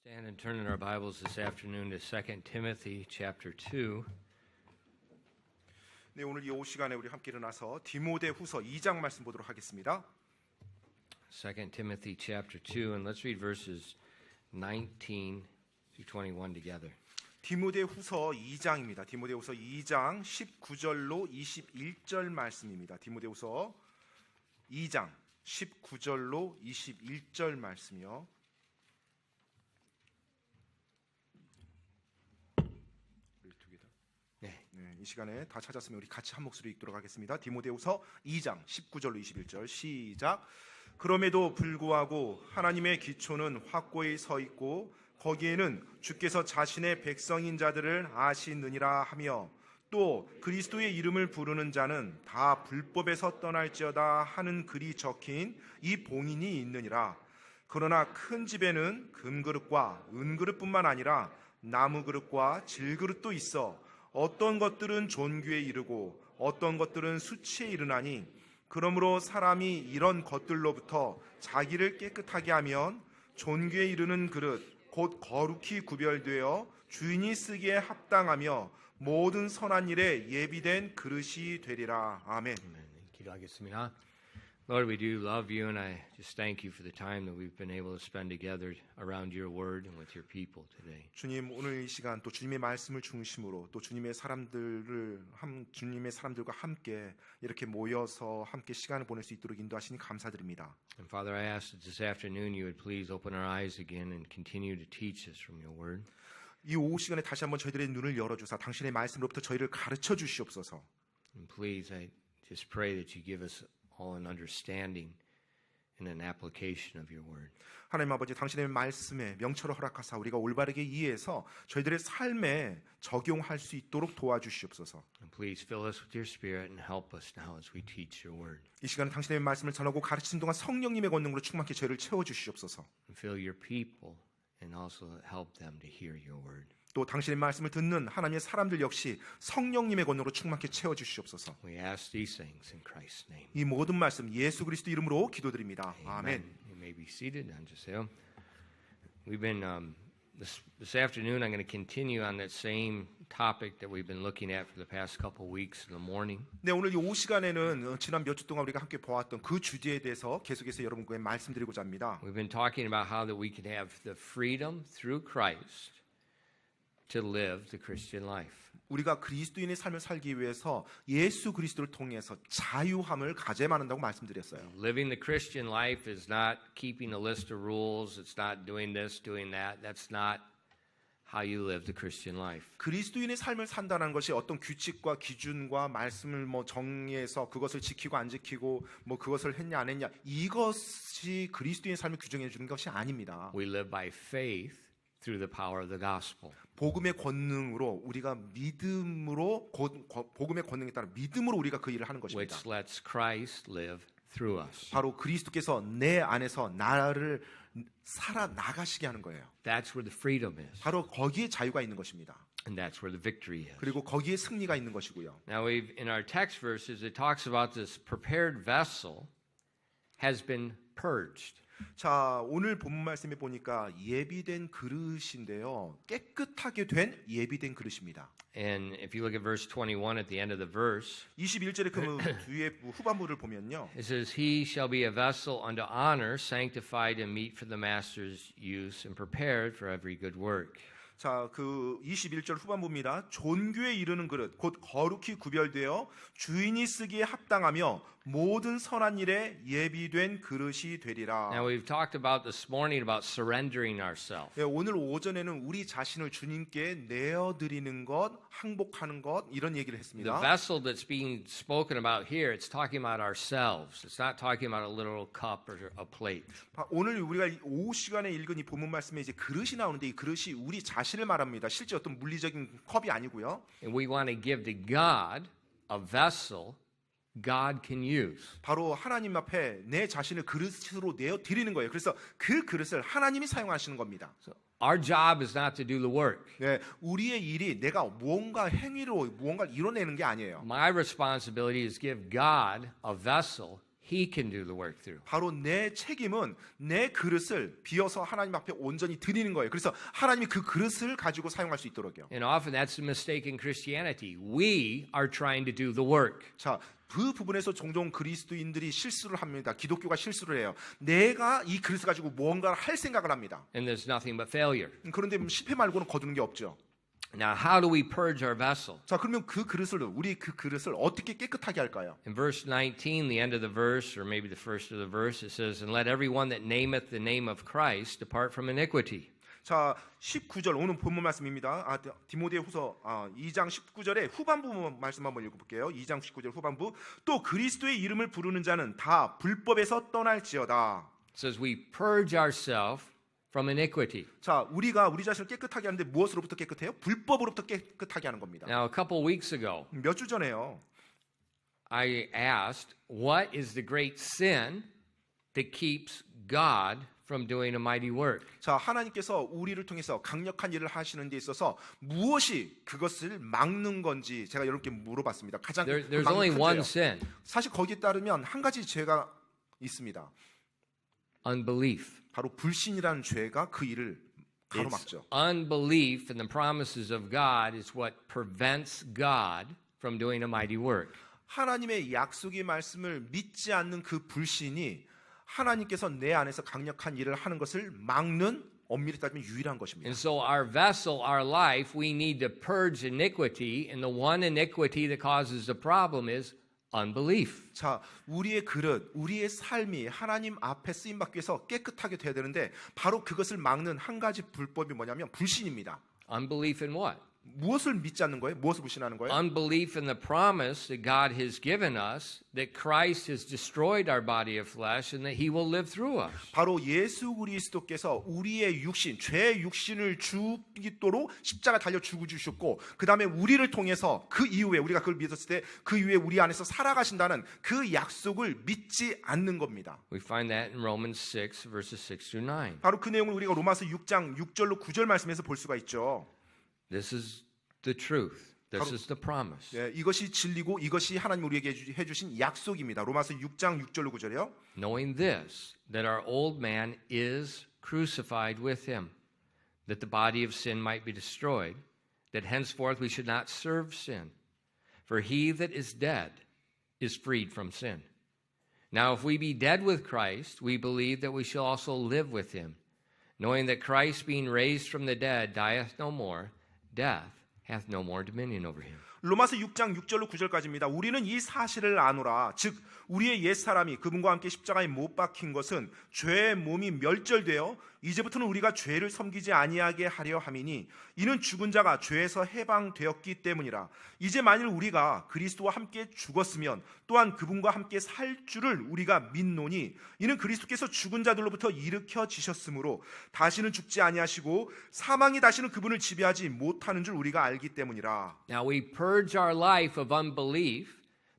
Stand and turn in our Bibles this afternoon to 2 Timothy chapter 2. 네, 오늘 이 시간에 우리 함께 일어나서 디모데후서 2장 말씀 보도록 하겠습니다. 2 Timothy chapter 2 and let's read verses 19 through 21 together. 디모데후서 2장입니다. 디모데후서 2장 19절로 21절 말씀입니다. 디모데후서 2장 19절로 21절 말씀이요. 네, 이 시간에 다 찾았으면 우리 같이 한 목소리 읽도록 하겠습니다. 디모데후서 2장 19절로 21절 시작. 그럼에도 불구하고 하나님의 기초는 확고히 서 있고 거기에는 주께서 자신의 백성인 자들을 아시느니라 하며 또 그리스도의 이름을 부르는 자는 다 불법에서 떠날지어다 하는 글이 적힌 이 봉인이 있느니라. 그러나 큰 집에는 금그릇과 은그릇뿐만 아니라 나무그릇과 질그릇도 있어 어떤 것들은 존귀에 이르고 어떤 것들은 수치에 이르나니 그러므로 사람이 이런 것들로부터 자기를 깨끗하게 하면 존귀에 이르는 그릇 곧 거룩히 구별되어 주인이 쓰기에 합당하며 모든 선한 일에 예비된 그릇이 되리라. 아멘. 기도하겠습니다. Lord, we do love you and I just thank you for the time that we've been able to spend together around your word and with your people today. 주님, 오늘 이 시간 또 주님의 말씀을 중심으로 또 주님의 사람들과 함께 이렇게 모여서 함께 시간을 보낼 수 있도록 인도하시니 감사드립니다. And Father, I ask that this afternoon you would please open our eyes again and continue to teach us from your word. 이 오후 시간에 다시 한번 저희들의 눈을 열어주사 당신의 말씀으로부터 저희를 가르쳐 주시옵소서. And please, I just pray that you give us all an understanding and an application of your word. 하나님 아버지, 당신의 말씀에 명철을 허락하사 우리가 올바르게 이해해서 저희들의 삶에 적용할 수 있도록 도와주시옵소서. And please fill us with your spirit and help us now as we teach your word. 이 시간에 당신의 말씀을 전하고 가르치는 동안 성령님의 권능으로 충만케 저희를 채워주시옵소서. And fill your people and also help them to hear your word. 또 당신의 말씀을 듣는 하나님의 사람들 역시 성령님의 권능으로 충만케 채워주시옵소서. We ask these things in Christ's name. 이 모든 말씀 예수 그리스도 이름으로 기도드립니다. 아멘. You may be seated. 앉으세요. We've been this afternoon. I'm going to continue on that same topic that we've been looking at for the past couple of weeks in the morning. 네, 오늘 이 오후 시간에는 지난 몇 주 동안 우리가 함께 보았던 그 주제에 대해서 계속해서 여러분께 말씀드리고자 합니다. We've been talking about how that we can have the freedom through Christ to live the Christian life. 우리가 그리스도인의 삶을 살기 위해서 예수 그리스도를 통해서 자유함을 가져야만 한다고 말씀드렸어요. Living the Christian life is not keeping a list of rules. It's not doing this, doing that. That's not how you live the Christian life. 그리스도인의 삶을 산다는 것이 어떤 규칙과 기준과 말씀을 정해서 그것을 지키고 안 지키고 그것을 했냐 안 했냐 이것이 그리스도인의 삶을 규정해 주는 것이 아닙니다. We live by faith through the power of the gospel. 복음의 권능으로 우리가 믿음으로 복음의 권능에 따라 믿음으로 우리가 그 일을 하는 것입니다. Which lets Christ live through us. 바로 그리스도께서 내 안에서 나를 살아 나가시게 하는 거예요. That's where the freedom is. 바로 거기에 자유가 있는 것입니다. And that's where the victory is. 그리고 거기에 승리가 있는 것이고요. Now in our text verses it talks about this prepared vessel has been purged. 자, 오늘 본문 말씀에 보니까 예비된 그릇인데요. 깨끗하게 된 예비된 그릇입니다. And if you look at verse 21 at the end of the verse, 21절의 그 뒤에 후반부를 보면요. it says, He shall be a vessel unto honor, sanctified and meet for the master's use and prepared for every good work. 자, 그 21절 후반부입니다. 존귀에 이르는 그릇, 곧 거룩히 구별되어 주인이 쓰기에 합당하며 모든 선한 일에 예비된 그릇이 되리라. Now we've talked about this morning about surrendering ourselves. 네, 오늘 오전에는 우리 자신을 주님께 내어드리는 것, 항복하는 것 이런 얘기를 했습니다. The vessel that's being spoken about here, it's talking about ourselves. It's not talking about a literal cup or a plate. 오늘 우리가 오후 시간에 읽은 이 본문 말씀에 이제 그릇이 나오는데 이 그릇이 우리 자신을 말합니다. 실제 어떤 물리적인 컵이 아니고요. And we want to give to God a vessel God can use. 바로 하나님 앞에 내 자신을 그릇으로 내어 드리는 거예요. 그래서 그 그릇을 하나님이 사용하시는 겁니다. So our job is not to do the work. 네, 우리의 일이 내가 무언가 행위로 무언가를 이뤄내는 게 아니에요. My responsibility is give God a vessel He can do the work through. 바로 내 책임은 내 그릇을 비워서 하나님 앞에 온전히 드리는 거예요. 그래서 하나님이 그 그릇을 가지고 사용할 수 있도록요. And often that's the mistake in Christianity. We are trying to do the work. 자, 그 부분에서 종종 그리스도인들이 실수를 합니다. 기독교가 실수를 해요. 내가 이 그릇을 가지고 무언가를 할 생각을 합니다. And there's nothing but failure. 그런데 실패 말고는 거두는 게 없죠. Now, how do we purge our vessel? 자, 그러면 우리 그 그릇을 어떻게 깨끗하게 할까요? In verse 19, the end of the verse, or maybe the first of the verse, it says, And let everyone that nameth the name of Christ depart from iniquity. 자, 19절 오늘 본문 말씀입니다. 디모데후서 2장 19절의 후반부 말씀 한번 읽어볼게요. 2장 19절 후반부. 또 그리스도의 이름을 부르는 자는 다 불법에서 떠날지어다. It says we purge ourselves from iniquity. 자, 우리가 우리 자신을 깨끗하게 하는데 무엇으로부터 깨끗해요? 불법으로부터 깨끗하게 하는 겁니다. Now, a couple weeks ago, 몇 주 전에요. I asked, what is the great sin that keeps God from doing a mighty work? 자, 하나님께서 우리를 통해서 강력한 일을 하시는 데 있어서 무엇이 그것을 막는 건지 제가 여러분께 물어봤습니다. 가장 There's 막는 only 큰 one 죄요. sin, 사실 거기에 따르면 한 가지 죄가 있습니다. unbelief. 바로 불신이라는 죄가 그 일을 It's 가로막죠. unbelief in the promises of God is what prevents God from doing a mighty work. 하나님의 약속의 말씀을 믿지 않는 그 불신이 하나님께서 내 안에서 강력한 일을 하는 것을 막는 엄밀히 따지면 유일한 것입니다. And so our vessel, our life, we need to purge iniquity, and the one iniquity that causes the problem is unbelief. 자, 우리의 그릇, 우리의 삶이 하나님 앞에 쓰임 받기 위해서 깨끗하게 돼야 되는데 바로 그것을 막는 한 가지 불법이 뭐냐면 불신입니다. Unbelief in what? 무엇을 믿지 않는 거예요? 무엇을 불신하는 거예요? Unbelief in the promise that God has given us that Christ has destroyed our body of flesh and that he will live through us. 바로 예수 그리스도께서 우리의 육신, 죄의 육신을 죽이도록 십자가 달려 죽어 주셨고 그 다음에 우리를 통해서 그 이후에 우리가 그걸 믿었을 때 그 이후에 우리 안에서 살아가신다는 그 약속을 믿지 않는 겁니다. We find that in Romans 6 verses 6 through 9. 바로 그 내용을 우리가 로마서 6장 6절로 9절 말씀에서 볼 수가 있죠. This is the truth. This is the promise. 예, 이것이 진리고 이것이 하나님 우리에게 해주신 약속입니다. 로마서 6장 6절로 9절이요. Knowing this, that our old man is crucified with him, that the body of sin might be destroyed, that henceforth we should not serve sin. For he that is dead is freed from sin. Now if we be dead with Christ, we believe that we shall also live with him, knowing that Christ being raised from the dead dieth no more, death hath no more dominion over him. 로마서 6장 6절로 9절까지입니다. 우리는 이 사실을 아노라. 즉 우리의 옛사람이 그분과 함께 십자가에 못 박힌 것은 죄의 몸이 멸절되어 이제부터는 우리가 죄를 섬기지 아니하게 하려 함이니 이는 죽은 자가 죄에서 해방되었기 때문이라. 이제 만일 우리가 그리스도와 함께 죽었으면 또한 그분과 함께 살 줄을 우리가 믿노니 이는 그리스도께서 죽은 자들로부터 일으켜지셨으므로 다시는 죽지 아니하시고 사망이 다시는 그분을 지배하지 못하는 줄 우리가 알기 때문이라. Now we purge our life of unbelief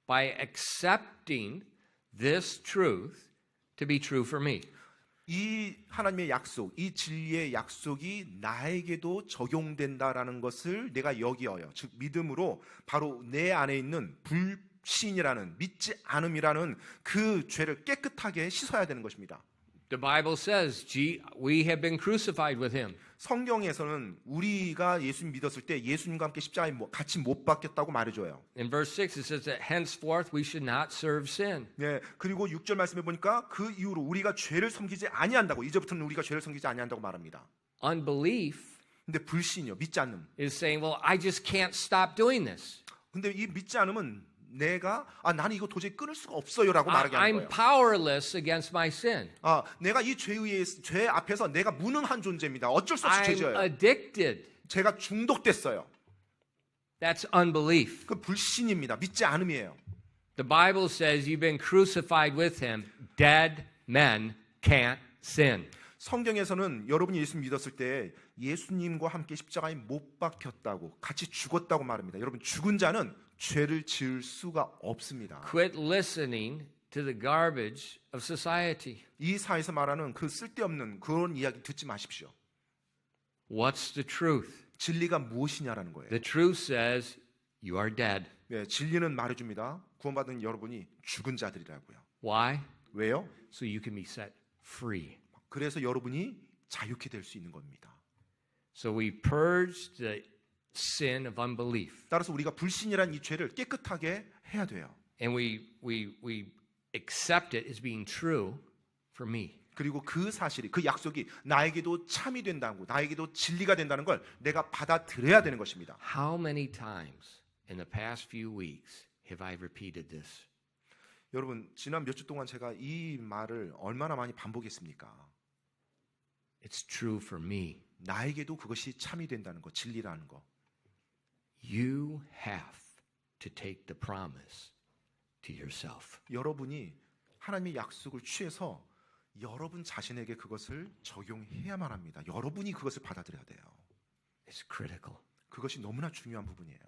by accepting this truth to be true for me. 이 하나님의 약속, 이 진리의 약속이 나에게도 적용된다라는 것을 내가 여기어요. 즉 믿음으로 바로 내 안에 있는 불신이라는 믿지 않음이라는 그 죄를 깨끗하게 씻어야 되는 것입니다. The Bible says, we have been crucified with him. 성경에서는 우리가 예수님 믿었을 때 예수님과 함께 십자가에 같이 못 박혔다고 말해줘요. In verse 6 it says that henceforth we should not serve sin. 네, 그리고 6절 말씀해 보니까 그 이후로 우리가 죄를 섬기지 아니한다고 이제부터는 우리가 죄를 섬기지 아니한다고 말합니다. Unbelief 근데 불신이요, 믿지 않는. is saying, well, I just can't stop doing this. 근데 이 믿지 않으면 내가 나는 이거 도저히 끊을 수가 없어요라고 말하게 하는 I'm 거예요. powerless against my sin. 내가 이 죄 앞에서 내가 무능한 존재입니다. 어쩔 수 없이 I'm 죄져요. addicted. 제가 중독됐어요. That's unbelief. 그 불신입니다. 믿지 않음이에요. The Bible says you've been crucified with him. Dead men can't sin. 성경에서는 여러분이 예수 믿었을 때 예수님과 함께 십자가에 못 박혔다고 같이 죽었다고 말합니다. 여러분 죽은 자는 죄를 지을 수가 없습니다. Quit listening to the garbage of society. 이 사회에서 말하는 그 쓸데없는 그런 이야기 듣지 마십시오. What's the truth? 진리가 무엇이냐라는 거예요. The truth says you are dead. 네, 진리는 말해줍니다. 구원받은 여러분이 죽은 자들이라고요. Why? 왜요? So you can be set free. 그래서 여러분이 자유케 될 수 있는 겁니다. So we purge the sin of unbelief. 따라서 우리가 불신이란 이 죄를 깨끗하게 해야 돼요. And we accept it as being true for me. 그리고 그 사실이, 그 약속이 나에게도 참이 된다고, 나에게도 진리가 된다는 걸 내가 받아들여야 되는 것입니다. How many times in the past few weeks have I repeated this? 여러분, 지난 몇 주 동안 제가 이 말을 얼마나 많이 반복했습니까? It's true for me. 나에게도 그것이 참이 된다는 거, 진리라는 거. You have to take the promise to yourself. 여러분이 하나님의 약속을 취해서 여러분 자신에게 그것을 적용해야만 합니다. 여러분이 그것을 받아들여야 돼요. It's critical. 그것이 너무나 중요한 부분이에요.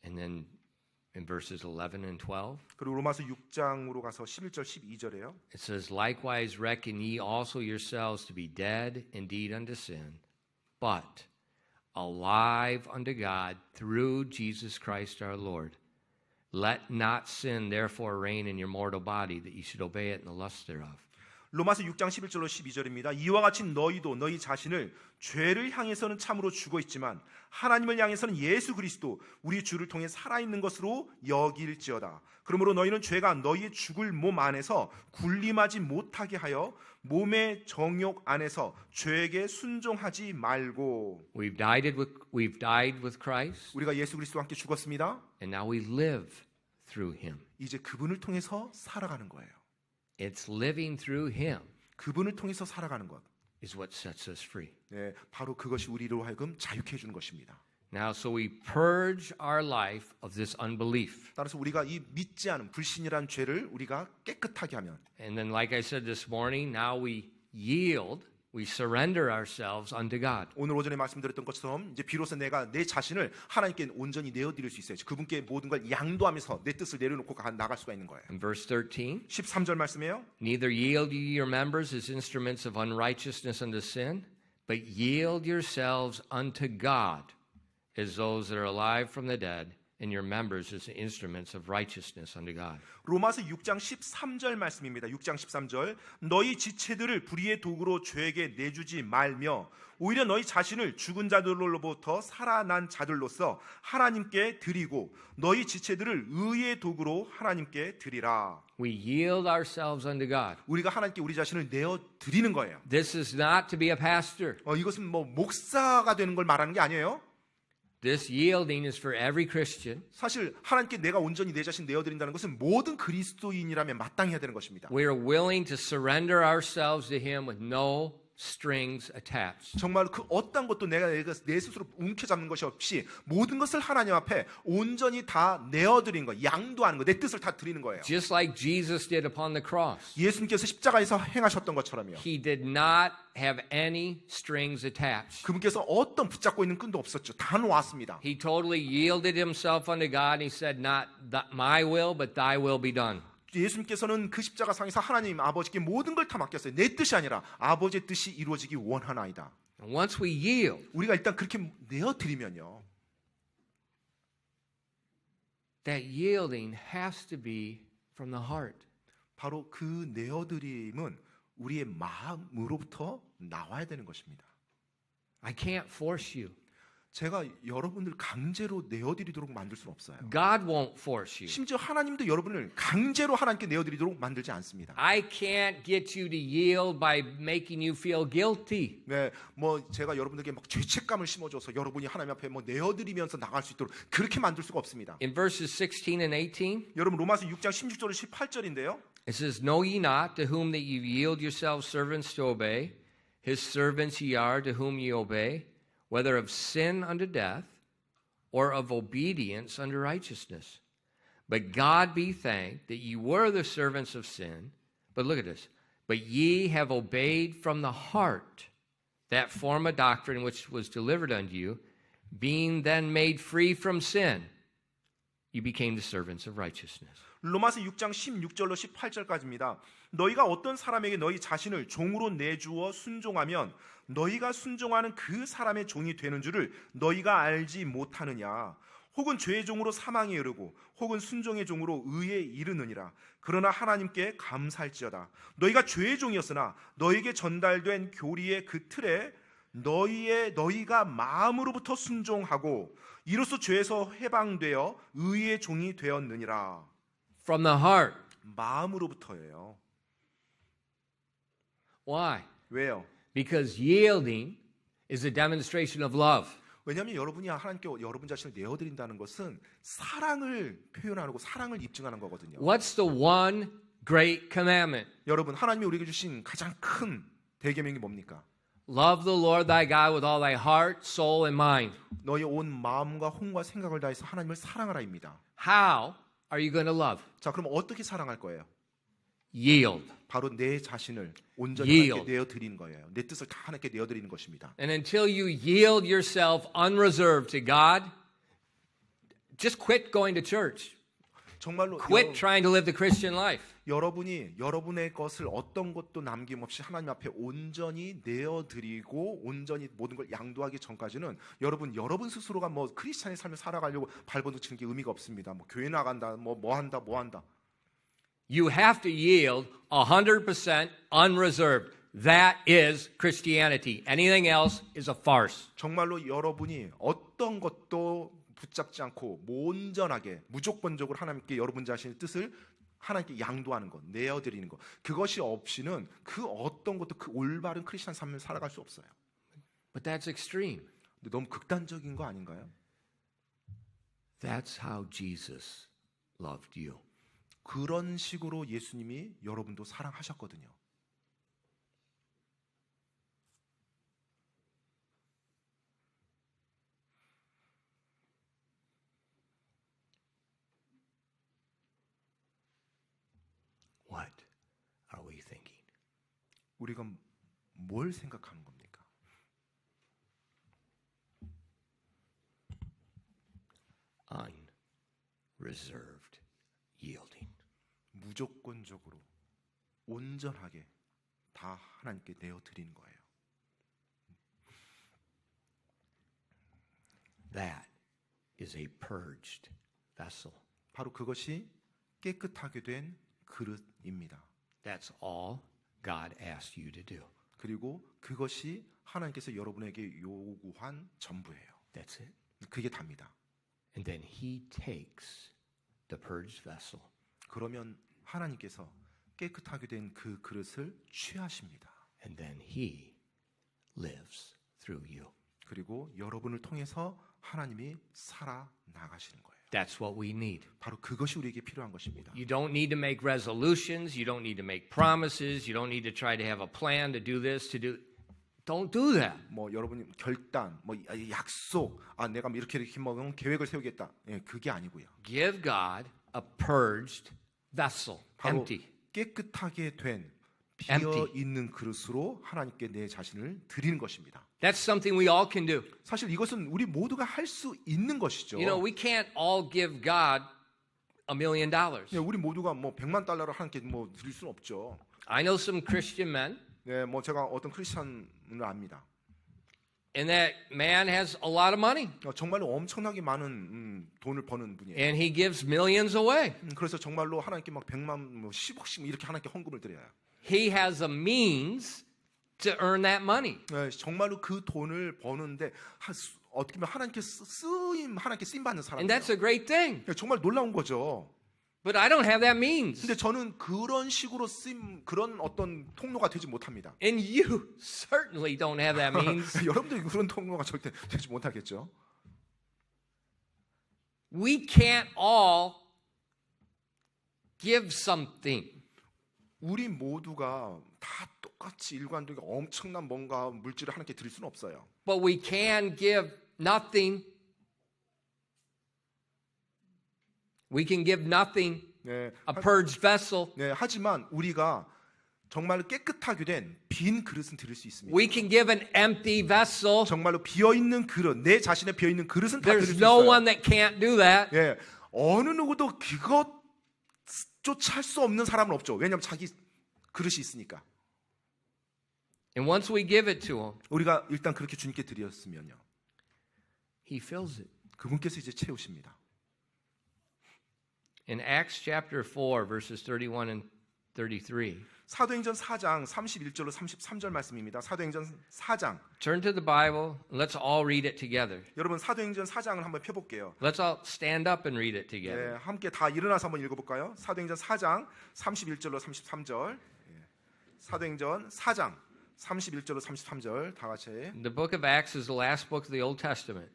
And then in verses 11 and 12, 그리고 로마서 6장으로 가서 11절 12절에요. it says, Likewise reckon ye also yourselves to be dead indeed unto sin, but alive unto God through Jesus Christ our Lord. Let not sin therefore reign in your mortal body, that ye should obey it in the lust thereof. 로마서 6장 11절로 12절입니다. 이와 같이 너희도 너희 자신을 죄를 향해서는 참으로 죽어 있지만 하나님을 향해서는 예수 그리스도 우리 주를 통해 살아있는 것으로 여길지어다. 그러므로 너희는 죄가 너희의 죽을 몸 안에서 군림하지 못하게 하여 몸의 정욕 안에서 죄에게 순종하지 말고. We've died with Christ, 우리가 예수 그리스도와 함께 죽었습니다. and now we live through him. 이제 그분을 통해서 살아가는 거예요. It's living through him 그분을 통해서 살아가는 것. is what sets us free. 네, 바로 그것이 우리로 하여금 자유케 해주는 것입니다. Now, so we purge our life of this unbelief. 따라서 우리가 이 믿지 않은 불신이라는 죄를 우리가 깨끗하게 하면, And then, like I said this morning, now we yield, we surrender ourselves unto God. 오늘 오전에 말씀드렸던 것처럼 이제 비로소 내가 내 자신을 하나님께 온전히 내어드릴 수 있어요. 그분께 모든 걸 양도하면서 내 뜻을 내려놓고 나갈 수가 있는 거예요. In verse 13, 13절 말씀이에요. Neither yield ye your members as instruments of unrighteousness unto sin, but yield yourselves unto God as those that are alive from the dead, and your members as instruments of righteousness unto God. 로마서 6장 13절 말씀입니다. 6장 13절 너희 지체들을 불의의 도구로 죄에게 내주지 말며 오히려 너희 자신을 죽은 자들로부터 살아난 자들로서 하나님께 드리고 너희 지체들을 의의 도구로 하나님께 드리라. We yield ourselves unto God. 우리가 하나님께 우리 자신을 내어 드리는 거예요. This is not to be a pastor. 이것은 뭐 목사가 되는 걸 말하는 게 아니에요. This yielding is for every Christian. 사실 하나님께 내가 온전히 내 자신 내어드린다는 것은 모든 그리스도인이라면 마땅히 해야 되는 것입니다. We are willing to surrender ourselves to Him with no strings attached. 정말 그 어떤 것도 내가 내 스스로 움켜잡는 것이 없이 모든 것을 하나님 앞에 온전히 다 내어드린 거, 양도하는 거, 내 뜻을 다 드리는 거예요. Just like Jesus did upon the cross. 예수님께서 십자가에서 행하셨던 것처럼요. He did not have any strings attached. 그분께서 어떤 붙잡고 있는 끈도 없었죠. 다 놓았습니다. He totally yielded himself unto God. He said, not my will, but thy will be done. 예수님께서는 그 십자가상에서 하나님 아버지께 모든 걸 다 맡겼어요. 내 뜻이 아니라 아버지의 뜻이 이루어지기 원하나이다. And once we yield, 우리가 일단 그렇게 내어드리면요. that yielding has to be from the heart. 바로 그 내어드림은 우리의 마음으로부터 나와야 되는 것입니다. I can't force you. 제가 여러분들 강제로 내어드리도록 만들 수는 없어요. God won't force you. 심지어 하나님도 여러분을 강제로 하나님께 내어드리도록 만들지 않습니다. I can't get you to yield by making you feel guilty. 네, 뭐 제가 여러분들에게 막 죄책감을 심어줘서 여러분이 하나님 앞에 뭐 내어드리면서 나갈 수 있도록 그렇게 만들 수가 없습니다. In verses 16 and 18, 여러분 로마서 6장 16절 18절인데요. it says, Know ye not to whom that ye yield yourselves servants to obey? His servants ye are to whom ye obey, whether of sin unto death, or of obedience unto righteousness. But God be thanked that ye were the servants of sin. But look at this. But ye have obeyed from the heart that form of doctrine which was delivered unto you, being then made free from sin, you became the servants of righteousness. 로마서 6장 16절로 18절까지입니다. 너희가 어떤 사람에게 너희 자신을 종으로 내주어 순종하면 너희가 순종하는 그 사람의 종이 되는 줄을 너희가 알지 못하느냐. 혹은 죄의 종으로 사망에 이르고 혹은 순종의 종으로 의에 이르느니라. 그러나 하나님께 감사할지어다. 너희가 죄의 종이었으나 너희에게 전달된 교리의 그 틀에 너희가 마음으로부터 순종하고 이로써 죄에서 해방되어 의의 종이 되었느니라. From the heart. 마음으로부터예요. Why? 왜요? Because yielding is a demonstration of love. 왜냐하면 여러분이 하나님께 여러분 자신을 내어드린다는 것은 사랑을 표현하고 사랑을 입증하는 거거든요. What's the one great commandment? 여러분, 하나님이 우리에게 주신 가장 큰 대계명이 뭡니까? Love the Lord thy God with all thy heart, soul, and mind. 너의 온 마음과 혼과 생각을 다해서 하나님을 사랑하라입니다. How are you going to love? 자, 그럼 어떻게 사랑할 거예요? Yield. 바로 내 자신을 온전히 Yield. 하나님께 내어드리는 거예요. 내 뜻을 다 하나님께 내어드리는 것입니다. And until you yield yourself unreserved to God, just quit going to church. 정말로 Quit trying to live the Christian life. 여러분이 여러분의 것을 어떤 것도 남김없이 하나님 앞에 온전히 내어드리고 온전히 모든 걸 양도하기 전까지는 여러분 스스로가 뭐 크리스찬의 삶을 살아가려고 발버둥 치는 게 의미가 없습니다. 뭐 교회 나간다, 뭐 한다. You have to yield 100% unreserved. That is Christianity. Anything else is a farce. 정말로 여러분이 어떤 것도 붙잡지 않고 온전하게 무조건적으로 하나님께 여러분 자신의 뜻을 하나님께 양도하는 것, 내어드리는 것, 그것이 없이는 그 어떤 것도 그 올바른 크리스찬 삶을 살아갈 수 없어요. But that's extreme. 근데 너무 극단적인 거 아닌가요? That's how Jesus loved you. 그런 식으로 예수님이 여러분도 사랑하셨거든요. What are we thinking? 우리가 뭘 생각하는 겁니까? Unreserved yielding. 무조건적으로 온전하게 다 하나님께 내어드리는 거예요. That is a purged vessel. 바로 그것이 깨끗하게 된 그릇입니다. That's all God asked you to do. 그리고 그것이 하나님께서 여러분에게 요구한 전부예요. That's it. 그게 답니다. And then he takes the purged vessel. 그러면 하나님께서 깨끗하게 된 그 그릇을 취하십니다. And then he lives through you. 그리고 여러분을 통해서 하나님이 살아 나가시는 거예요. That's what we need. 바로 그것이 우리에게 필요한 것입니다. You don't need to make resolutions. You don't need to make promises. You don't need to try to have a plan to do this, to do. Don't do that. 뭐 여러분이 결단, 뭐 약속, 내가 이렇게 먹으면 계획을 세우겠다. 예, 그게 아니고요. Give God a purged vessel, 바로 empty. 깨끗하게 된 비어 Empty. 있는 그릇으로 하나님께 내 자신을 드리는 것입니다. That's something we all can do. 사실 이것은 우리 모두가 할 수 있는 것이죠. You know, we can't all give God $1 million. 예, 우리 모두가 뭐 100만 달러를 하나님께 뭐 드릴 수는 없죠. I know some Christian men, 네, 뭐 제가 어떤 크리스찬을 압니다. and that man has a lot of money, 정말로 엄청나게 많은 돈을 버는 분이에요. and he gives millions away. 그래서 정말로 하나님께 막 100만, 뭐 10억씩 이렇게 하나님께 헌금을 드려요. He has a means to earn that money. 네, 정말로 그 돈을 버는데 어떻게 보면 하나님께 쓰임 받는 And 사람이에요. that's a great thing. 정말 놀라운 거죠. But I don't have that means. 근데 저는 그런 식으로 쓰임 그런 어떤 통로가 되지 못합니다. And you certainly don't have that means. 여러분도 그런 통로가 절대 되지 못하겠죠. We can't all give something. 우리 모두가 다 똑같이 일관되게 엄청난 뭔가 물질을 하나님께 드릴 수는 없어요. But we can give nothing. We can give nothing, 네, a purged vessel. 네, 하지만 우리가 정말로 깨끗하게 된 빈 그릇은 드릴 수 있습니다. We can give an empty vessel. 정말로 비어 있는 그릇, 내 자신의 비어 있는 그릇은 다 드릴 수 There's no 있어요. one that can't do that. 예, 어느 누구도 그것조차 할 수 없는 사람은 없죠. 왜냐하면 자기 그릇이 있으니까. And once we give it to him, 우리가 일단 그렇게 주님께 드렸으면요, he fills it. 그분께서 이제 채우십니다. In Acts chapter 4, verses 31 and 33, 사도행전 4장 31절로 33절 말씀입니다. 사도행전 4장. turn to the Bible. Let's all read it together. 여러분 사도행전 4장을 한번 펴볼게요. Let's all stand up and read it together. 네, 함께 다 일어나서 한번 읽어볼까요? 사도행전 4장 31절로 33절. 사도행전 4장 31절로 33절 다 같이. The book of Acts is the last book of the Old Testament.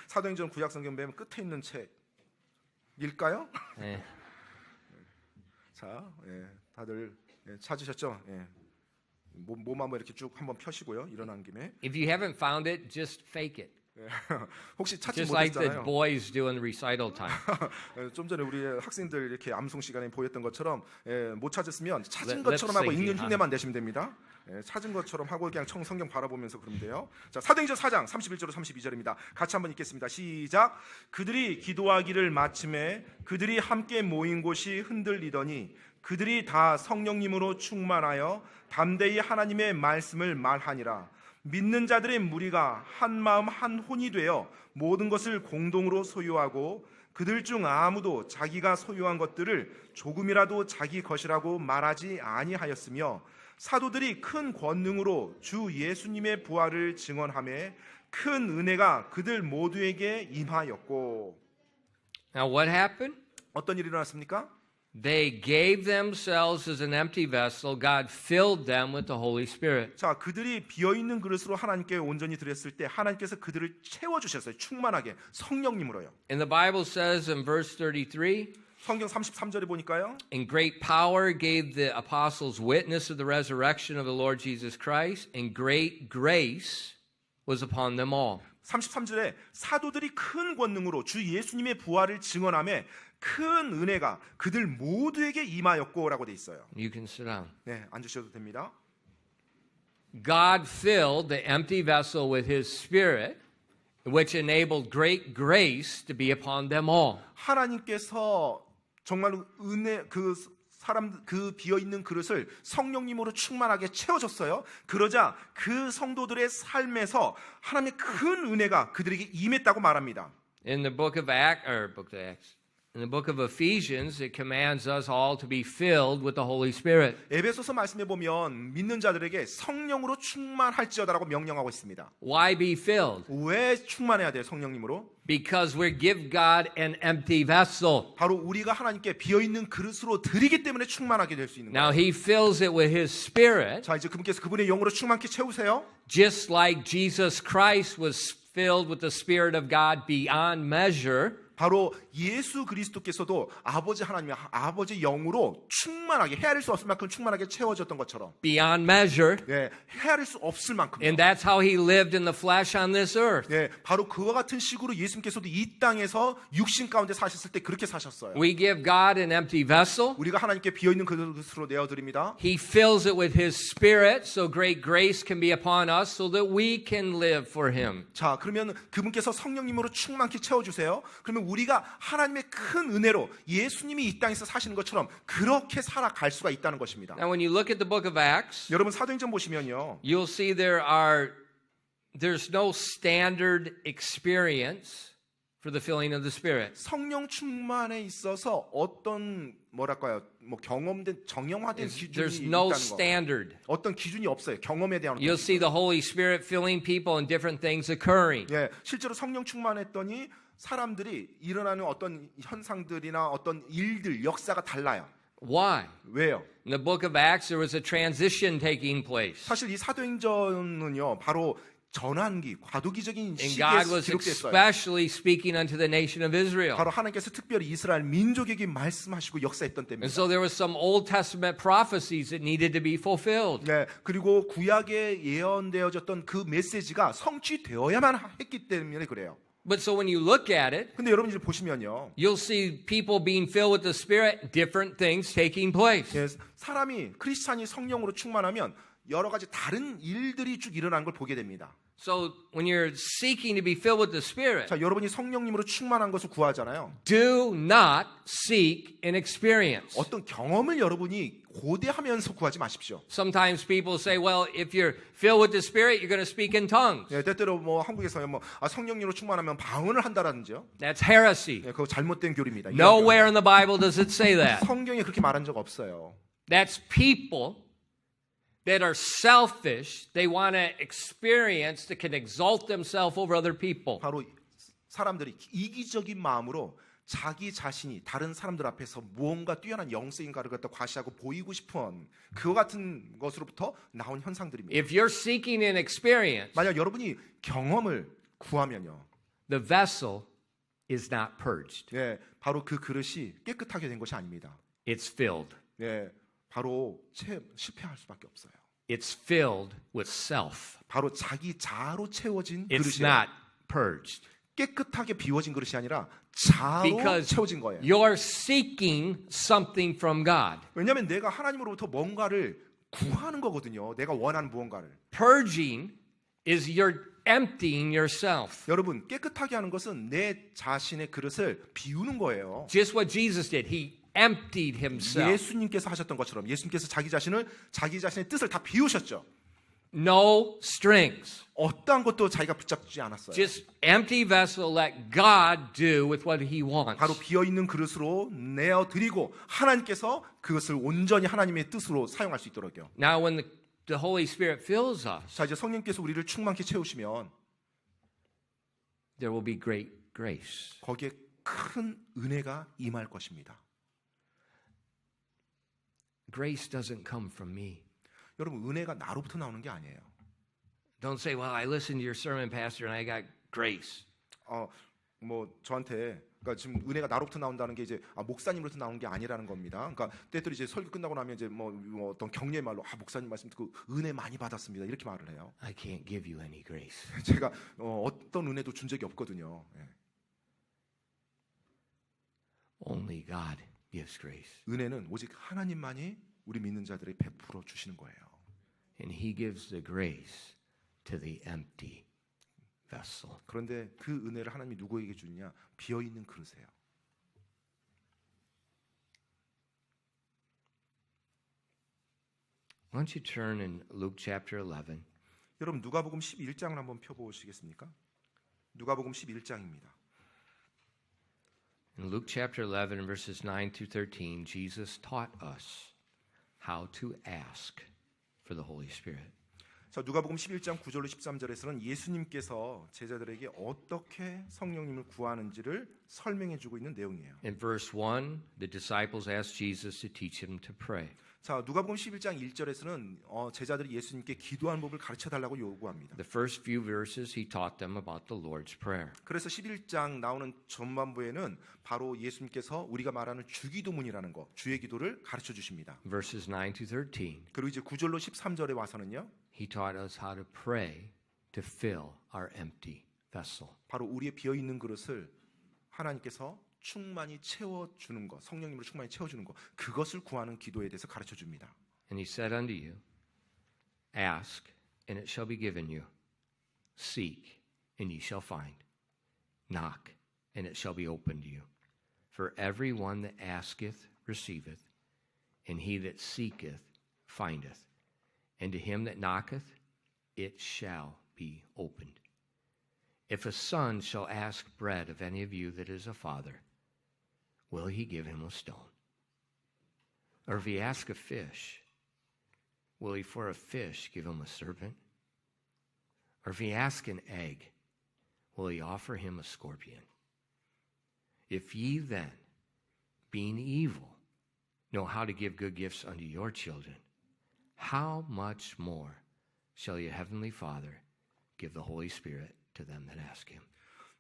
사도행전 구약성경 맨 끝에 있는 책일까요? 네. 자, 다들 찾으셨죠? 몸 한번 이렇게 쭉 한번 펴시고요. 일어난 김에. If you haven't found it, just fake it. 혹시 찾지 Just like the 못했잖아요. boys do in recital time. 좀 전에 우리 학생들 이렇게 암송 시간에 보였던 것처럼 못 찾았으면 찾은 Lip 것처럼 하고 syncing, 읽는 흉내만 내시면 됩니다. 찾은 것처럼 하고 그냥 성경 바라보면서 그러면 돼요. 자, 사도행전 4장 31절로 32절입니다. 같이 한번 읽겠습니다. 시작. 그들이 기도하기를 마침에 그들이 함께 모인 곳이 흔들리더니 그들이 다 성령님으로 충만하여 담대히 하나님의 말씀을 말하니라. 믿는 자들의 무리가 한 마음 한 혼이 되어 모든 것을 공동으로 소유하고 그들 중 아무도 자기가 소유한 것들을 조금이라도 자기 것이라고 말하지 아니하였으며 사도들이 큰 권능으로 주 예수님의 부활을 증언하며 큰 은혜가 그들 모두에게 임하였고. Now, what happened? 어떤 일이 일어났습니까? They gave themselves as an empty vessel. God filled them with the Holy Spirit. 자, 그들이 비어있는 그릇으로 하나님께 온전히 드렸을 때 하나님께서 그들을 채워주셨어요. 충만하게 성령님으로요. And the Bible says in verse 33, 성경 33절에 보니까요. and great power gave the apostles witness of the resurrection of the Lord Jesus Christ, and great grace was upon them all. 33절에 사도들이 큰 권능으로 주 예수님의 부활을 증언하며 큰 은혜가 그들 모두에게 임하였고라고 돼 있어요. You can sit down. 네, 앉으셔도 됩니다. God filled the empty vessel with His Spirit, which enabled great grace to be upon them all. 하나님께서 정말로 은혜 그 비어 있는 그릇을 성령님으로 충만하게 채워줬어요. 그러자 그 성도들의 삶에서 하나님의 큰 은혜가 그들에게 임했다고 말합니다. In the book of Acts, in the book of Ephesians, it commands us all to be filled with the Holy Spirit. 에베소서 말씀에 보면 믿는 자들에게 성령으로 충만할지어다라고 명령하고 있습니다. Why be filled? 왜 충만해야 돼요, 성령님으로? Because we give God an empty vessel. 바로 우리가 하나님께 비어 있는 그릇으로 드리기 때문에 충만하게 될 수 있는 거예요. Now He fills it with His Spirit, 자, 이제 그분께서 그분의 영으로 충만케 채우세요. just like Jesus Christ was filled with the Spirit of God beyond measure. 바로 예수 그리스도께서도 아버지 하나님의 아버지 영으로 충만하게 헤아릴 수 없을 만큼 충만하게 채워졌던 것처럼 Beyond measure. 헤아릴 수 없을 만큼 And that's how He lived in the flesh on this earth. 바로 그와 같은 식으로 예수님께서도 이 땅에서 육신 가운데 사셨을 때 그렇게 사셨어요. We give God an empty vessel. 우리가 하나님께 비어있는 그릇으로 내어드립니다. He fills it with His Spirit so great grace can be upon us so that we can live for Him. 자, 그러면 그분께서 성령님으로 충만히 채워주세요. 그러면 우리가 하나님의 큰 은혜로 예수님이 이 땅에서 사시는 것처럼 그렇게 살아갈 수가 있다는 것입니다. Now when you look at the book of Acts, 여러분 사도행전 보시면요. you'll see there's no standard experience for the filling of the Spirit. 성령 충만에 있어서 어떤 뭐랄까요? 뭐 경험된 정형화된 기준이 There's no 있다는 거. standard. 어떤 기준이 없어요. 경험에 대한 You'll see the Holy Spirit filling people and different things occurring. 실제로 성령 충만했더니 사람들이 일어나는 어떤 현상들이나 어떤 일들, 역사가 달라요. Why? 왜요? In the book of Acts, there was a transition taking place. 사실 이 사도행전은요, 바로 전환기, 과도기적인 And 시기에 God was 기록됐어요. especially speaking unto the nation of Israel. 바로 하나님께서 특별히 이스라엘 민족에게 말씀하시고 역사했던 And 때입니다. so there was some Old Testament prophecies that needed to be fulfilled. 그리고 구약에 예언되어졌던 그 메시지가 성취되어야만 했기 때문에 그래요. But so when you look at it, 근데 여러분 이제 보시면요. you'll see people being filled with the Spirit, different things taking place. 사람이 크리스찬이 성령으로 충만하면 여러 가지 다른 일들이 쭉 일어나는 걸 보게 됩니다. So when you're seeking to be filled with the Spirit, 자, 여러분이 성령님으로 충만한 것을 구하잖아요. do not seek an experience. 어떤 경험을 여러분이 고대하면서 구하지 마십시오. Sometimes people say, well, if you're filled with the Spirit, you're going to speak in tongues. 예, 때때로 뭐 한국에서 성령님으로 충만하면 방언을 한다라든지요. That's heresy. 예, 그거 잘못된 교리입니다. Nowhere in the Bible does it say that. 성경에 그렇게 말한 적 없어요. That's people that are selfish. They want to experience that can exalt themselves over other people. 바로 사람들이 이기적인 마음으로 자기 자신이 다른 사람들 앞에서 무언가 뛰어난 영성인가를 갖다 과시하고 보이고 싶은 그와 같은 것으로부터 나온 현상들입니다. If you're seeking an experience, 만약 여러분이 경험을 구하면요, the vessel is not purged. 예, 바로 그 그릇이 깨끗하게 된 것이 아닙니다. It's filled. 예, 바로 실패할 수밖에 없어요. It's filled with self. 바로 자기 자아로 채워진 It's 그릇이에요. not purged. 깨끗하게 비워진 그릇이 아니라 자아로 Because 채워진 거예요. you're seeking something from God. 왜냐하면 내가 하나님으로부터 뭔가를 구하는 거거든요. 내가 원하는 무언가를. Purging is you're emptying yourself. 여러분, 깨끗하게 하는 것은 내 자신의 그릇을 비우는 거예요. Just what Jesus did. He emptied himself. 예수님께서 하셨던 것처럼 예수님께서 자기 자신의 뜻을 다 비우셨죠. No strings. 어떠한 것도 자기가 붙잡지 않았어요. Just empty vessel. Let God do with what He wants. 바로 비어있는 그릇으로 내어드리고 하나님께서 그것을 온전히 하나님의 뜻으로 사용할 수 있도록요. Now, when the Holy Spirit fills us, 자, 이제 성령께서 우리를 충만케 채우시면 there will be great grace. 거기에 큰 은혜가 임할 것입니다. Grace doesn't come from me. 여러분, 은혜가 나로부터 나오는 게 아니에요. Don't say, well, I listened to your sermon, Pastor, and I got grace. 저한테 그러니까 지금 은혜가 나로부터 나온다는 게 이제 목사님으로부터 나오는 게 아니라는 겁니다. 그러니까 때때로 이제 설교 끝나고 나면 이제 뭐 어떤 격려의 말로 목사님 말씀 듣고 은혜 많이 받았습니다. 이렇게 말을 해요. I can't give you any grace. 제가 어떤 은혜도 준 적이 없거든요. 예. Only God gives grace. 은혜는 오직 하나님만이 우리 믿는 자들에게 베풀어 주시는 거예요. And He gives the grace to the empty vessel. 그런데 그 은혜를 하나님이 누구에게 주느냐? 비어 있는 그릇이에요. Why don't you turn in Luke chapter 11? 여러분 누가복음 11장을 한번 펴 보시겠습니까? 누가복음 11장입니다. In Luke chapter 11 verses 9 through 13, Jesus taught us how to ask for the Holy Spirit. 자, 누가복음 11장 9절로 13절에서는 예수님께서 제자들에게 어떻게 성령님을 구하는지를 설명해 주고 있는 내용이에요. In verse 1, the disciples asked Jesus to teach them to pray. 자, 누가복음 11장 1절에서는 제자들이 예수님께 기도하는 법을 가르쳐 달라고 요구합니다. The first few verses he taught them about the Lord's Prayer. 그래서 11장 나오는 전반부에는 바로 예수님께서 우리가 말하는 주기도문이라는 거, 주의 기도를 가르쳐 주십니다. Verses 9 to 13, 그리고 이제 9절로 13절에 와서는요. he taught us how to pray to fill our empty vessel. 바로 우리의 비어 있는 그릇을 하나님께서 충만히 채워주는 것, 성령님으로 충만히 채워주는 것, 그것을 구하는 기도에 대해서 가르쳐 줍니다. And he said unto you, ask, and it shall be given you. Seek, and ye shall find. Knock, and it shall be opened to you. For every one that asketh receiveth, and he that seeketh findeth. And to him that knocketh, it shall be opened. If a son shall ask bread of any of you that is a father, will he give him a stone? Or if he ask a fish, will he for a fish give him a serpent? Or if he ask an egg, will he offer him a scorpion? If ye then, being evil, know how to give good gifts unto your children, how much more shall your heavenly Father give the Holy Spirit to them that ask him?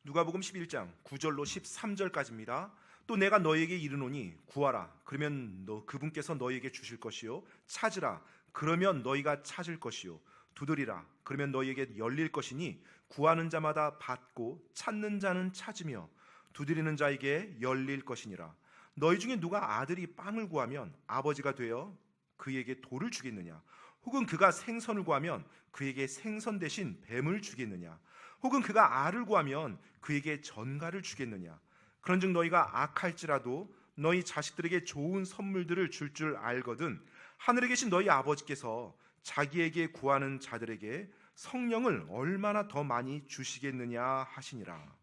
누가복음 11장 9절로 13절까지입니다. 또 내가 너희에게 이르노니 구하라 그러면 그분께서 너희에게 주실 것이요 찾으라 그러면 너희가 찾을 것이요 두드리라 그러면 너희에게 열릴 것이니 구하는 자마다 받고 찾는 자는 찾으며 두드리는 자에게 열릴 것이니라. 너희 중에 누가 아들이 빵을 구하면 아버지가 되어 그에게 돌을 주겠느냐? 혹은 그가 생선을 구하면 그에게 생선 대신 뱀을 주겠느냐? 혹은 그가 알을 구하면 그에게 전갈을 주겠느냐? 그런즉 너희가 악할지라도 너희 자식들에게 좋은 선물들을 줄 알거든 하늘에 계신 너희 아버지께서 자기에게 구하는 자들에게 성령을 얼마나 더 많이 주시겠느냐 하시니라.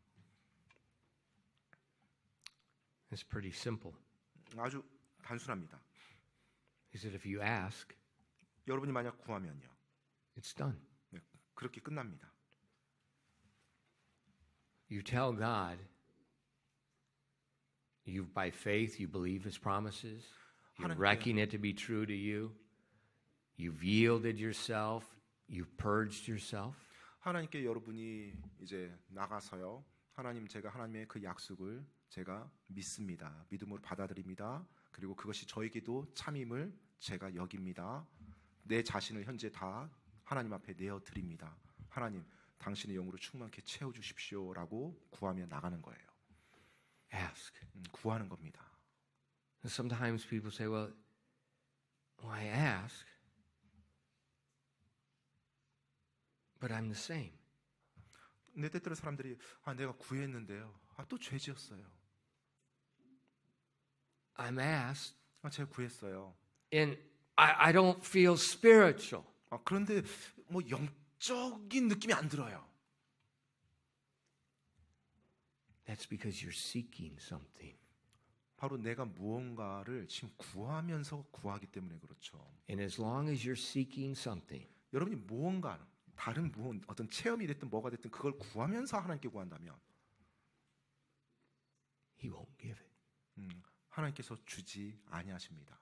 It's pretty simple. 아주 단순합니다. He said, if you ask, 여러분이 만약 구하면요, it's done. 그렇게 끝납니다. You tell God, you by faith you believe His promises. You're reckoning it to be true to you. You've yielded yourself. You've purged yourself. 하나님께 여러분이 이제 나가서요, 하나님 제가 하나님의 그 약속을 제가 믿습니다. 믿음으로 받아들입니다. 그리고 그것이 저에게도 참임을 제가 여깁니다. 내 자신을 현재 다 하나님 앞에 내어 드립니다. 하나님, 당신의 영으로 충만케 채워 주십시오라고 구하며 나가는 거예요. Ask. 구하는 겁니다. Sometimes people say, well, I ask, but I'm the same. 근데 때때로 사람들이 내가 구했는데요. 또 죄지었어요. I'm asked, 제가 구했어요. and I don't feel spiritual. 그런데 뭐 영적인 느낌이 안 들어요. That's because you're seeking something. 바로 내가 무언가를 지금 구하면서 구하기 때문에 그렇죠. And as long as you're seeking something, 여러분이 무언가 다른 어떤 체험이 됐든 뭐가 됐든 그걸 구하면서 하나님께 구한다면 He won't give it. 하나님께서 주지 아니하십니다.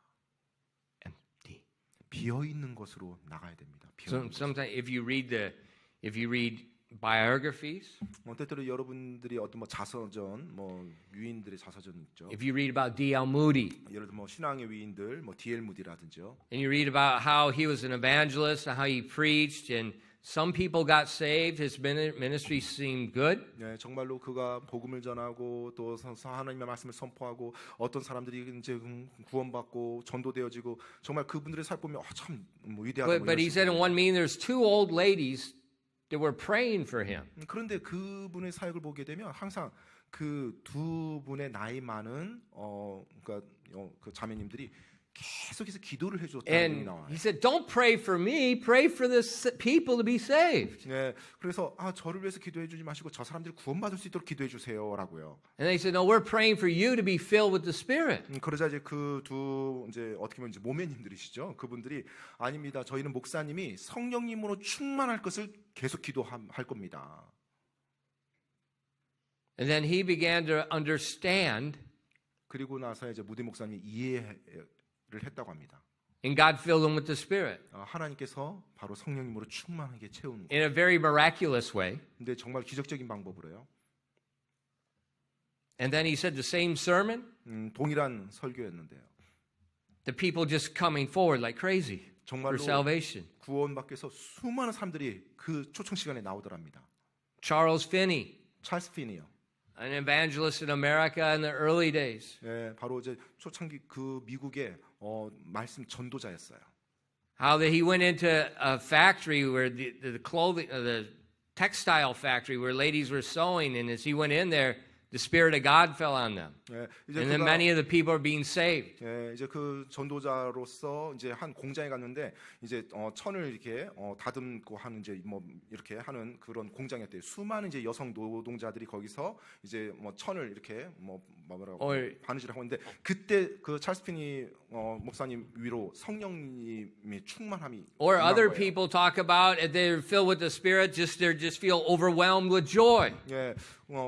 Empty. 비어 있는 것으로 나가야 됩니다. Sometimes if you read biographies, 때때로 여러분들이 어떤 뭐 자서전, 뭐 위인들의 자서전 있죠. if you read about D.L. Moody, 예를 들어 뭐 신앙의 위인들, 뭐 D.L. 무디라든지요. and you read about how he was an evangelist and how he preached, and some people got saved. His ministry seemed good. 네, 정말로 그가 복음을 전하고 또 하나님의 말씀을 선포하고 어떤 사람들이 이제 구원받고 전도되어지고 정말 그분들의 삶 보면 참 위대하다. But he said in one meeting, there's two old ladies that were praying for him. 그런데 그분의 사역을 보게 되면 항상 그 두 분의 나이 많은 그러니까 그 자매님들이 계속해서 기도를 해줬다는 분이 나와요. And he said, "Don't pray for me. Pray for the people to be saved." 네, 그래서 저를 위해서 기도해 주지 마시고 저 사람들이 구원받을 수 있도록 기도해 주세요라고요. And they said, "No, we're praying for you to be filled with the Spirit." 그러자 이제 그 두 이제 어떻게 보면 이제 모매님들이시죠. 그분들이 아닙니다. 저희는 목사님이 성령님으로 충만할 것을 계속 기도할 겁니다. And then he began to understand. 그리고 나서 이제 무디 목사님이 이해를 했다고 합니다. And God filled him with the Spirit 하나님께서 바로 성령님으로 충만하게 채우는 거예요. in a very miraculous way. 근데 정말 기적적인 방법으로요. And then he said the same sermon. 동일한 설교였는데요. The people just coming forward like crazy for 정말로 salvation. 구원받기 위해서 수많은 사람들이 그 초청 시간에 나오더랍니다. Charles Finney, 찰스 피니요. an evangelist in America in the early days. 예, 바로 이제 초창기 그 미국의 말씀 전도자였어요. How that he went into a factory where the clothing, the textile factory where ladies were sewing, and as he went in there, the Spirit of God fell on them. 예, 이제 And then many of the people are being saved. 예, 이제 그 전도자로서 이제 한 공장에 갔는데 이제 천을 이렇게 다듬고 하는 이제 뭐 이렇게 하는 그런 공장이었대요. 수많은 이제 여성 노동자들이 거기서 이제 뭐 천을 이렇게 뭐라고 바느질하고 있는데 그때 그 찰스 피니 목사님 위로 성령님의 충만함이 Or 임한 other 거예요. people talk about if they're filled with the Spirit, they just feel overwhelmed with joy. 예,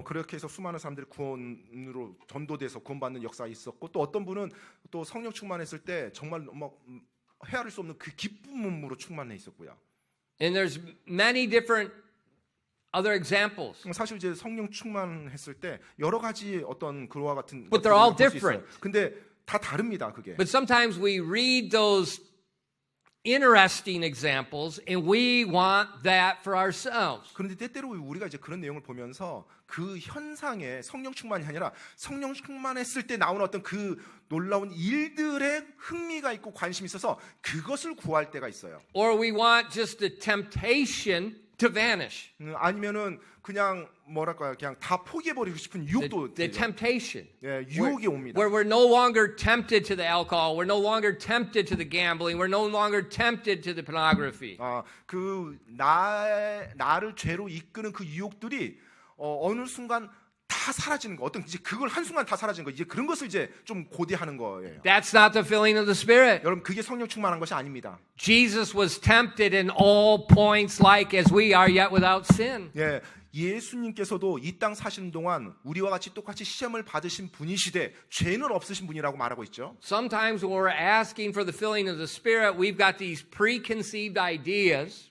그렇게 해서 수많은 사람들이 구원으로 전도돼서 구원받는 역사가 있었고 또 어떤 분은 또 성령 충만했을 때 정말 헤아릴 수 없는 그 기쁨으로 충만해 있었고요. And there's many different other examples. 사실 이제 성령 충만했을 때 여러 가지 어떤 그와 같은 But they're all 것들을 볼수 different. 있어요. 근데 다 다릅니다, 그게. But sometimes we read those interesting examples, and we want that for ourselves. 그런데 때때로 우리가 이제 그런 내용을 보면서 그 현상에 성령 충만이 아니라 성령 충만했을 때 나오는 어떤 그 놀라운 일들에 흥미가 있고 관심이 있어서 그것을 구할 때가 있어요. Or we want just the temptation to vanish. 아니면은 그냥 뭐랄까요, 그냥 다 포기해버리고 싶은 유혹도 The temptation. 예, 유혹이 옵니다. Where we're no longer tempted to the alcohol, we're no longer tempted to the gambling, we're no longer tempted to the pornography. 나를 죄로 이끄는 그 유혹들이 어느 순간 다 사라지는 거, 어떤 이제 그걸 한 순간 다 사라지는 거, 이제 그런 것을 이제 좀 고대하는 거예요. That's not the filling of the Spirit. 여러분, 그게 성령 충만한 것이 아닙니다. Jesus was tempted in all points like as we are, yet without sin. 예, 예수님께서도 이 땅 사시는 동안 우리와 같이 똑같이 시험을 받으신 분이시되 죄는 없으신 분이라고 말하고 있죠. Sometimes when we're asking for the filling of the Spirit, we've got these preconceived ideas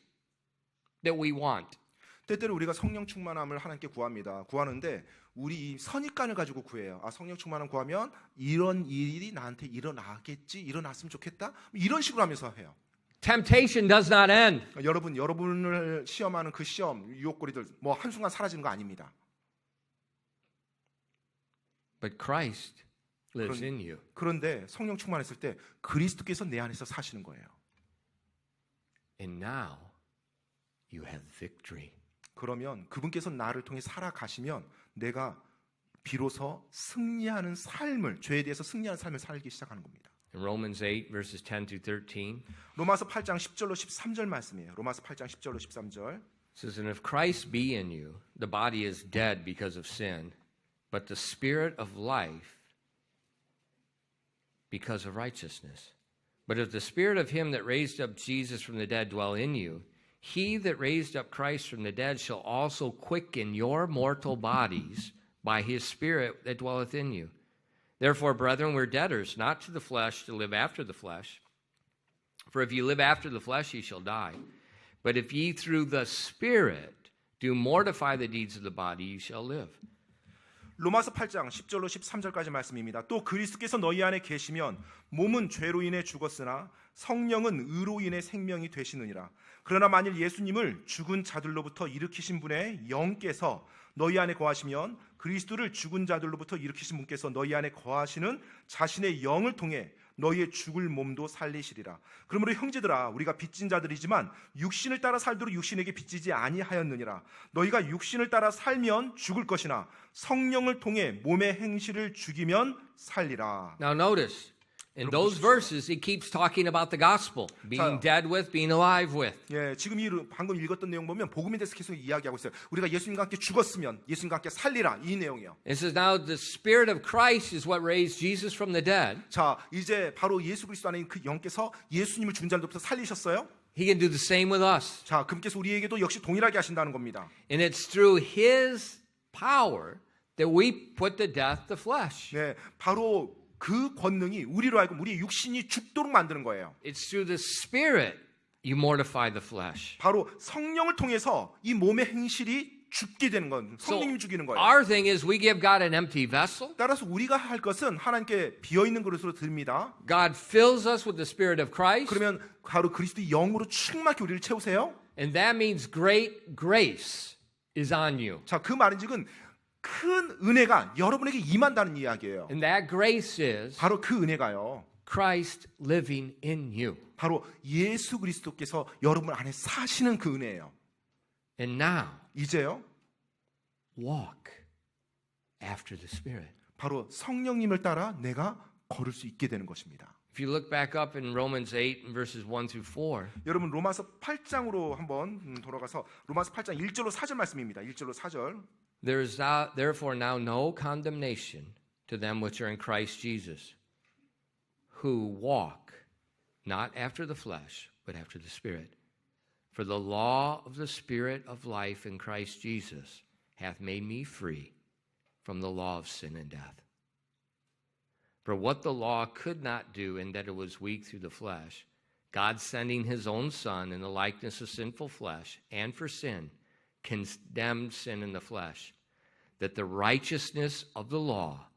that we want. 때때로 우리가 성령 충만함을 하나님께 구합니다. 구하는데 우리 이 선입관을 가지고 구해요. 성령 충만함 구하면 이런 일이 나한테 일어나겠지, 일어났으면 좋겠다, 이런 식으로 하면서 해요. Temptation does not end. 여러분을 시험하는 그 시험, 유혹거리들 뭐 한순간 사라지는 거 아닙니다. But Christ lives in you. 그런데 성령 충만했을 때 그리스도께서 내 안에서 사시는 거예요. And now you have victory. 그러면 그분께서 나를 통해 살아가시면 내가 비로소 승리하는 삶을, 죄에 대해서 승리하는 삶을 살기 시작하는 겁니다. In Romans 8 verses 10 to 13. 로마서 8장 10절로 13절 말씀이에요. 로마서 8장 10절로 13절. It says, and if Christ be in you, the body is dead because of sin, but the spirit of life because of righteousness. But if the spirit of him that raised up Jesus from the dead dwell in you, he that raised up Christ from the dead shall also quicken your mortal bodies by his spirit that dwelleth in you. Therefore, brethren, we're debtors, not to the flesh, to live after the flesh. For if you live after the flesh, ye shall die. But if ye through the Spirit do mortify the deeds of the body, ye shall live. 로마서 8장 10절로 13절까지 말씀입니다. 또 그리스도께서 너희 안에 계시면 몸은 죄로 인해 죽었으나 성령은 의로 인해 생명이 되시느니라. 그러나 만일 예수님을 죽은 자들로부터 일으키신 분의 영께서 너희 안에 거하시면 그리스도를 죽은 자들로부터 일으키신 분께서 너희 안에 거하시는 자신의 영을 통해 너희의 죽을 몸도 살리시리라. 그러므로 형제들아, 우리가 빚진 자들이지만 육신을 따라 살도록 육신에게 빚지지 아니하였느니라. 너희가 육신을 따라 살면 죽을 것이나 성령을 통해 몸의 행실을 죽이면 살리라. Now notice, in those verses, he keeps talking about the gospel, being dead with, being alive with. 예, 지금 방금 읽었던 내용 보면 복음에 대해서 계속 이야기하고 있어요. 우리가 예수님과 함께 죽었으면 예수님과 함께 살리라, 이 내용이에요. It says now the Spirit of Christ is what raised Jesus from the dead. 자, 이제 바로 예수 그리스도 안에 그 영께서 예수님을 죽은 자들로부터 살리셨어요. He can do the same with us. 자, 그분께서 우리에게도 역시 동일하게 하신다는 겁니다. And it's through his power that we put to death the flesh. 네, 바로 그 권능이 우리로 하여금 우리의 육신이 죽도록 만드는 거예요. It's through the Spirit you mortify the flesh. 바로 성령을 통해서 이 몸의 행실이 죽게 되는 건 성령님이 죽이는 거예요. Our thing is we give God an empty vessel. 따라서 우리가 할 것은 하나님께 비어있는 그릇으로 드립니다. God fills us with the Spirit of Christ. 그러면 바로 그리스도의 영으로 충만하게 우리를 채우세요. And that means great grace is on you. 자, 그 말인즉은 큰 은혜가 여러분에게 임한다는 이야기예요. And that grace is 바로 그 은혜가요. Christ living in you. 바로 예수 그리스도께서 여러분 안에 사시는 그 은혜예요. And now 이제요. walk after the Spirit. 바로 성령님을 따라 내가 걸을 수 있게 되는 것입니다. If you look back up in Romans 8 verses 1 through 4. 여러분 로마서 8장으로 한번 돌아가서 로마서 8장 1절로 4절 말씀입니다. 1절로 4절. There is therefore now no condemnation to them which are in Christ Jesus, who walk not after the flesh, but after the Spirit. For the law of the Spirit of life in Christ Jesus hath made me free from the law of sin and death. For what the law could not do in that it was weak through the flesh, God sending his own Son in the likeness of sinful flesh, and for sin, condemned sin in the flesh, that the righteousness of the law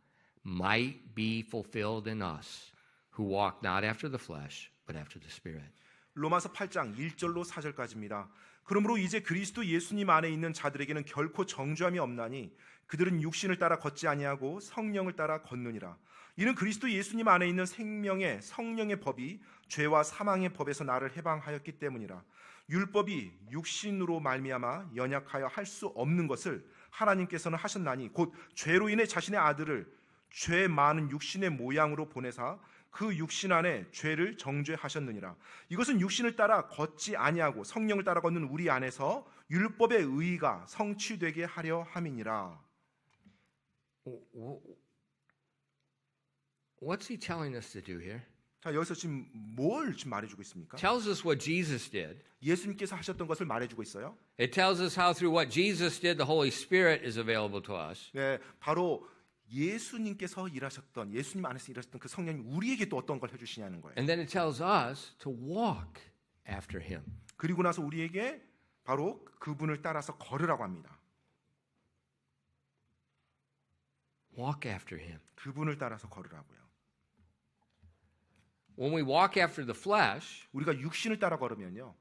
might be fulfilled in us, who walk not after the flesh, but after the Spirit. 로마서 8장 1절로 4절까지입니다. 그러므로 이제 그리스도 예수님 안에 있는 자들에게는 결코 정죄함이 없나니 그들은 육신을 따라 걷지 아니하고 성령을 따라 걷느니라. 이는 그리스도 예수님 안에 있는 생명의 성령의 법이 죄와 사망의 법에서 나를 해방하였기 때문이라. 율법이 육신으로 말미암아 연약하여 할 수 없는 것을 하나님께서는 하셨나니 곧 죄로 인해 자신의 아들을 죄 많은 육신의 모양으로 보내사 그 육신 안에 죄를 정죄하셨느니라. 이것은 육신을 따라 걷지 아니하고 성령을 따라 걷는 우리 안에서 율법의 의의가 성취되게 하려 함이니라. What's he telling us to do here? 자, 여기서 지금 뭘 지금 말해주고 있습니까? Tells us what Jesus did. 예수님께서 하셨던 것을 말해주고 있어요. It tells us how through what Jesus did, the Holy Spirit is available to us. 네, 바로 예수님께서 일하셨던, 예수님 안에서 일하셨던 그 성령이 우리에게 또 어떤 걸 해주시냐는 거예요. And then it tells us to walk after him. 그리고 나서 우리에게 바로 그분을 따라서 걸으라고 합니다. Walk after him. 그분을 따라서 걸으라고요. When we walk after the flesh, 우리가 육신을 따라 걸으면요,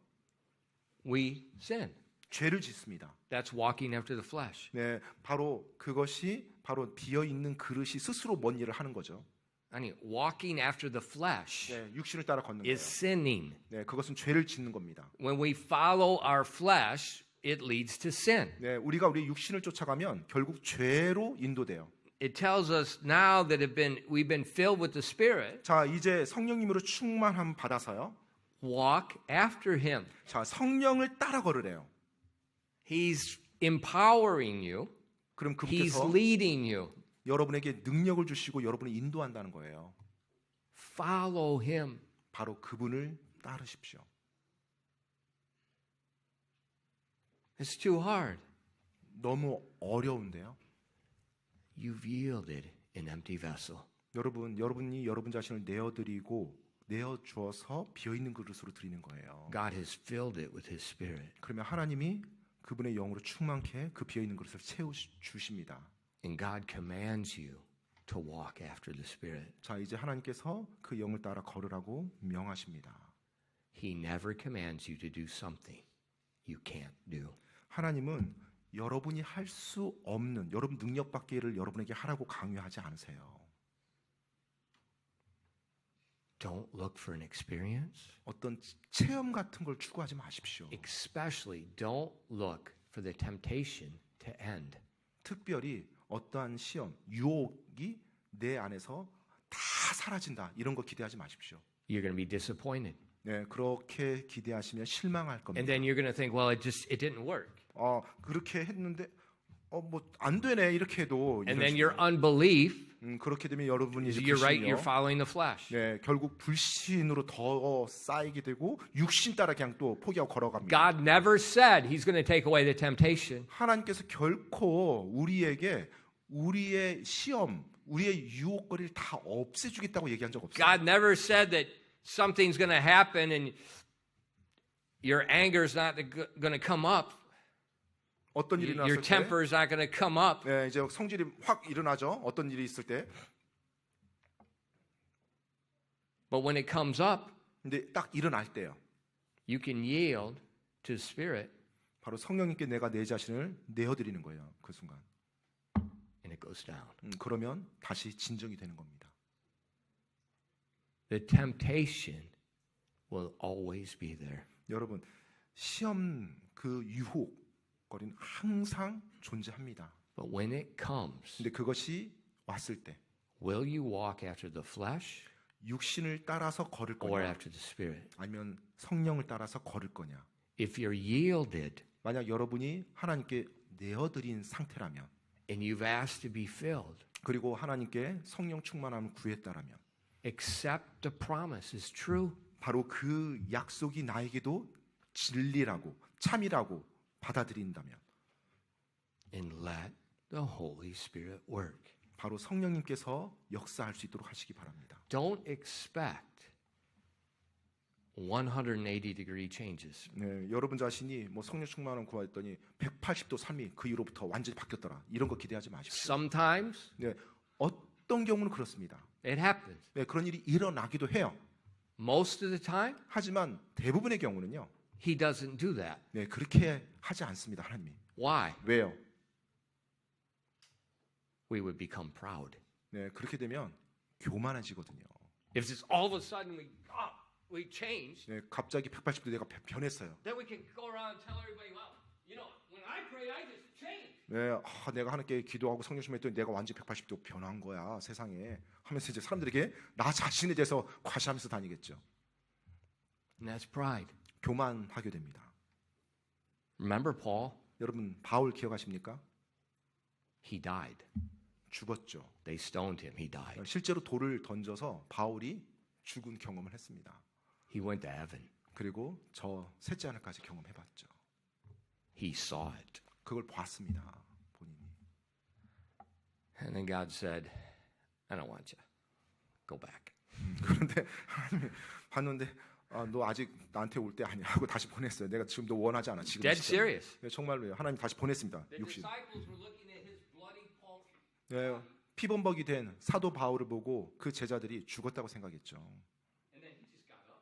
we sin. 죄를 짓습니다. That's walking after the flesh. 네, 바로 그것이 바로 비어 있는 그릇이 스스로 뭔 일을 하는 거죠. 아니, walking after the flesh 네, 육신을 따라 걷는 거예요. is sinning. 네, 그것은 죄를 짓는 겁니다. When we follow our flesh, it leads to sin. 네, 우리가 우리 육신을 쫓아가면 결국 죄로 인도돼요. It tells us now that we've been filled with the Spirit, 자, 이제 성령님으로 충만함 받아서요. walk after him. 자, 성령을 따라 걸으래요. He's empowering you. 그럼 He's 그분께서 leading you. 여러분에게 능력을 주시고 여러분을 인도한다는 거예요. Follow him. 바로 그분을 따르십시오. It's too hard. 너무 어려운데요. You've yielded an empty vessel. 여러분이 여러분 자신을 내어주어서 비어있는 그릇으로 드리는 거예요. God has filled it with his Spirit. 그러면 하나님이 그분의 영으로 충만케 그 비어있는 그릇을 채워주십니다. And God commands you to walk after the Spirit. 자, 이제 하나님께서 그 영을 따라 걸으라고 명하십니다. He never commands you to do something you can't do. 하나님은 여러분이 할 수 없는, 여러분 능력 밖에를 여러분에게 하라고 강요하지 않으세요. Don't look for an experience. 어떤 체험 같은 걸 추구하지 마십시오. Especially don't look for the temptation to end. 특별히 어떠한 시험, 유혹이 내 안에서 다 사라진다, 이런 거 기대하지 마십시오. You're going to be disappointed. 네, 그렇게 기대하시면 실망할 겁니다. And then you're going to think, well, it didn't work. 그렇게 했는데 뭐 안 되네, 이렇게 해도. And then your unbelief, 그렇게 되면 여러분이 이제 you're right, you're 불신이요. following the flesh. 네, 결국 불신으로 더 쌓이게 되고 육신 따라 그냥 또 포기하고 걸어갑니다. God never said he's going to take away the temptation. 하나님께서 결코 우리에게 우리의 시험, 우리의 유혹거리를 다 없애주겠다고 얘기한 적 없어요. God never said that something's going to happen and your anger's not going to come up. 어떤 일이 Your 났을 때, temper's not going to come up. 네, 이제 성질이 확 일어나죠. 어떤 일이 있을 때. But when it comes up, 근데 딱 일어날 때요. you can yield to the Spirit 바로 성령님께 내가 내 자신을 내어드리는 거예요. 그 순간. and it goes down. 그러면 다시 진정이 되는 겁니다. The temptation will always be there. 여러분, 시험 그 유혹거리는 항상 존재합니다. But when it comes, 근데 그것이 왔을 때 will you walk after the flesh 육신을 따라서 걸을 or 거냐, after the Spirit? 아니면 성령을 따라서 걸을 거냐. If you're yielded 만약 여러분이 하나님께 내어드린 상태라면, and you've asked to be filled, 그리고 하나님께 성령 충만함을 구했다라면, accept the promise is true. 바로 그 약속이 나에게도 진리라고 참이라고 받아들인다면, And let the Holy Spirit work. 바로 성령님께서 역사할 수 있도록 하시기 바랍니다. Don't expect 180-degree changes. 네, 여러분 자신이 뭐 성령 충만함을 구했더니 180도 삶이 그 이후로부터 완전히 바뀌었더라, 이런 거 기대하지 마십시오. Sometimes 네, 어떤 경우는 그렇습니다. it happens. 네, 그런 일이 일어나기도 해요. most of the time, 하지만 대부분의 경우는요. he doesn't do that. 네, 그렇게 하지 않습니다. 하나님이. Why? 왜요? We would become proud. 네, 그렇게 되면 교만해지거든요. If it's all of a sudden we change, 네, 갑자기 180도 내가 변했어요. then we can go around and tell everybody, well, when I pray, I just change. 네, 내가 하나님께 기도하고 성령 충만했더니 내가 완전히 180도 변한 거야 세상에 하면서 이제 사람들에게 나 자신에 대해서 과시하면서 다니겠죠. And that's pride. 교만하게 됩니다. Remember Paul? 여러분 바울 기억하십니까? He died. 죽었죠. They stoned him. He died. 실제로 돌을 던져서 바울이 죽은 경험을 했습니다. He went to heaven. 그리고 저 셋째 하늘까지 경험해봤죠. He saw it. 그걸 봤습니다. 본인이. And then God said, I don't want you. Go back. 그런데 하나님이 봤는데 너 아직 나한테 올 때 아니야 하고 다시 보냈어요. 내가 지금 너 원하지 않아. 지금 Dead serious. 네, 정말로요. 하나님 다시 보냈습니다. The 육신. disciples were looking at his bloody pulpit. 네, 피범벅이 된 사도 바울을 보고 그 제자들이 죽었다고 생각했죠. And then he just got up.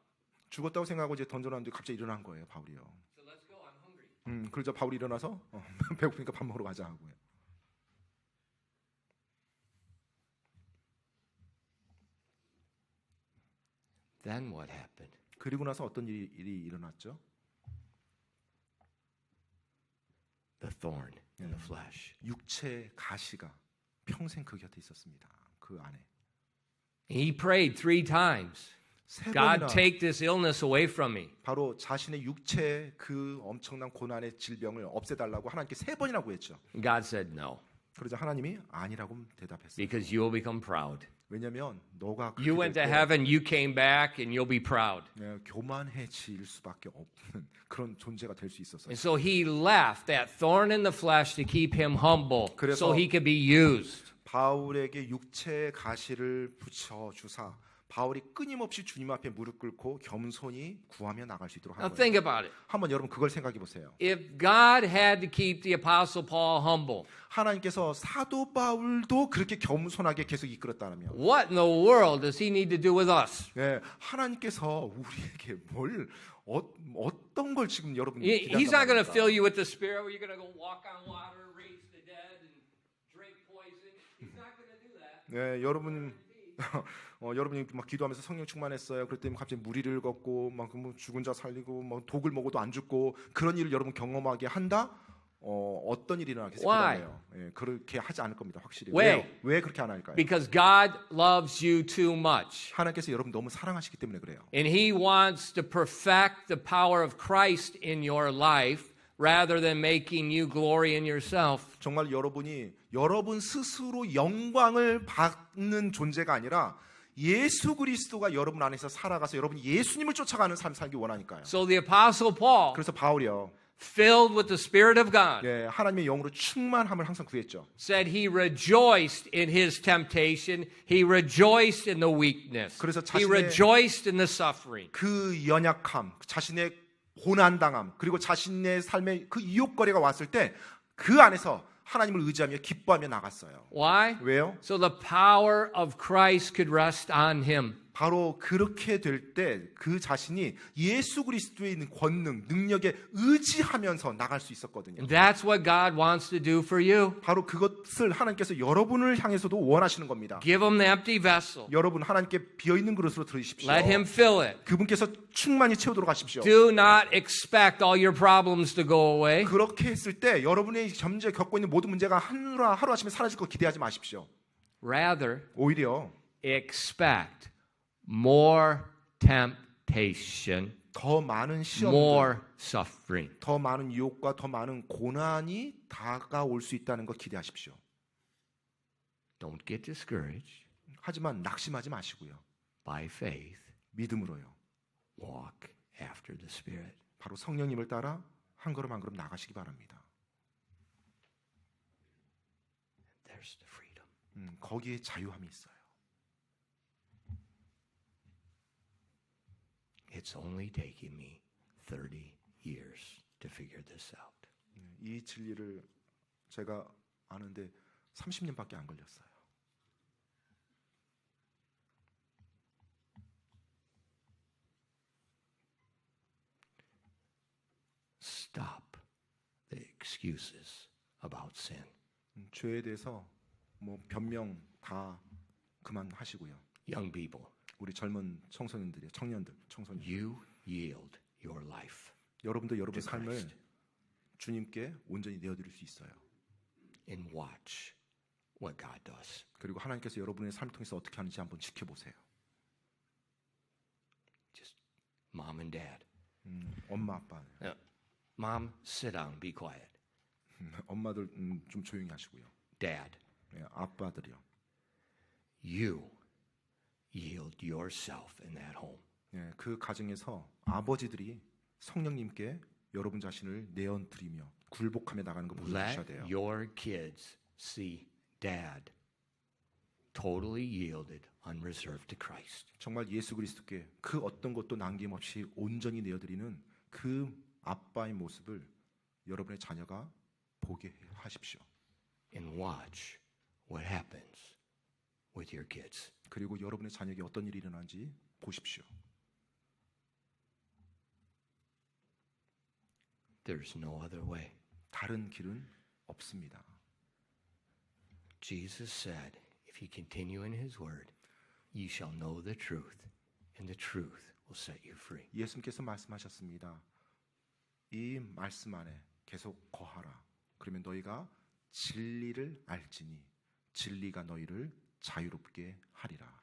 죽었다고 생각하고 이제 던져놨는데 갑자기 일어난 거예요. 바울이요. So let's go. I'm hungry. 그러자 바울이 일어나서 배고프니까 밥 먹으러 가자 하고요. Then what happened? 그리고 나서 어떤 일이 일어났죠? The thorn in the flesh. 육체의 가시가 평생 그 곁에 있었습니다. 그 안에. He prayed 3 times. 세 God, 번이나 take this illness away from me. 바로 자신의 육체의 그 엄청난 고난의 질병을 없애달라고 하나님께 3번이나 구했죠. God said no, 그러자 하나님이 아니라고 대답했어요. because you will become proud. 왜냐하면 너가 You went to heaven, you came back, and you'll be proud. 교만해질 수밖에 없는 그런 존재가 될 수 있었어요. And so he left that thorn in the flesh to keep him humble, 그래서 so he could be used. 바울에게 육체의 가시를 붙여 주사 바울이 끊임없이 주님 앞에 무릎 꿇고 겸손히 구하며 나갈 수 있도록 한 Now 거예요. think about it. 한번 여러분 그걸 생각해 보세요. If God had to keep the Apostle Paul humble, 하나님께서 사도 바울도 그렇게 겸손하게 계속 이끌었다면 what in the world does he need to do with us? 네, 하나님께서 우리에게 어떤 걸 지금 여러분 He's not going to fill you with the Spirit where you're going to go walk on water, raise the dead, and drink poison. He's not going to do that. 네, 여러분이 막 기도하면서 성령 충만했어요. 그랬더니 갑자기 무리를 걷고 막 죽은 자 살리고 막 독을 먹어도 안 죽고 그런 일을 여러분 경험하게 한다. 어떤 일이 일어나겠어요? 예, 그렇게 하지 않을 겁니다. 확실히. 왜 그렇게 안 할까요? Because God loves you too much. 하나님께서 여러분 너무 사랑하시기 때문에 그래요. And He wants to perfect the power of Christ in your life rather than making you glory in yourself. 정말 여러분이 여러분 스스로 영광을 받는 존재가 아니라 예수 그리스도가 여러분 안에서 살아가서 여러분이 예수님을 쫓아가는 삶 살기 원하니까요. So the Apostle Paul, 그래서 바울이요. filled with the Spirit of God, 예, 하나님의 영으로 충만함을 항상 구했죠. said he rejoiced in his temptation. He rejoiced in the weakness. 그래서 He rejoiced in the suffering. 그 연약함, 자신의 고난당함, 그리고 자신의 삶의 그 유혹거리가 왔을 때 그 안에서 하나님을 의지하며 기뻐하며 나갔어요. Why? 왜요? So the power of Christ could rest on him. 바로 그렇게 될 때 그 자신이 예수 그리스도에 있는 권능, 능력에 의지하면서 나갈 수 있었거든요. And that's what God wants to do for you. 바로 그것을 하나님께서 여러분을 향해서도 원하시는 겁니다. Give him the empty vessel. 여러분 하나님께 비어있는 그릇으로 들으십시오. Let him fill it. 그분께서 충만히 채우도록 하십시오. Do not expect all your problems to go away. 그렇게 했을 때 여러분이 현재 겪고 있는 모든 문제가 하루아침에 사라질 거 기대하지 마십시오. Rather, 오히려 expect more temptation, 더 많은 시험들, more suffering. 더 많은 유혹과 더 많은 고난이 다가올 수 있다는 거 기대하십시오. Don't get discouraged. 하지만 낙심하지 마시고요. By faith, 믿음으로요. walk after the Spirit. 바로 성령님을 따라 한 걸음 한 걸음 나가시기 바랍니다. There's the freedom. 거기에 자유함이 있어요. It's only taking me 30 years to figure this out. 이 진리를 제가 아는데 30년밖에 안 걸렸어요. stop the excuses about sin. 죄에 대해서 뭐 변명 다 그만하시고요. Young people, 우리 젊은 청소년들이 청년들, 청소년. you yield your life 여러분도 여러분의 to 삶을 Christ 주님께 온전히 내어드릴 수 있어요. and watch what God does. 그리고 하나님께서 여러분의 삶을 통해서 어떻게 하는지 한번 지켜보세요. Just mom and dad. 엄마, 아빠. Mom, sit down, be quiet. 엄마들 좀 조용히 하시고요. Dad, 예, 아빠들이요. you yield yourself in that home. 예, 그 가정에서 아버지들이 성령님께 여러분 자신을 내어드리며 굴복하며 나가는 거 보여주셔야 Let 돼요. your kids see dad totally yielded, unreserved to Christ. 정말 예수 그리스도께 그 어떤 것도 남김없이 온전히 내어드리는 그 아빠의 모습을 여러분의 자녀가 보게 하십시오. And watch what happens with your kids. 그리고 여러분의 자녀에게 어떤 일이 일어나는지 보십시오. There's no other way. 다른 길은 없습니다. Jesus said, if you continue in his word, you shall know the truth, and the truth will set you free. 예수님께서 말씀하셨습니다. 이 말씀 안에 계속 거하라. 그러면 너희가 진리를 알지니 진리가 너희를 자유롭게 하리라.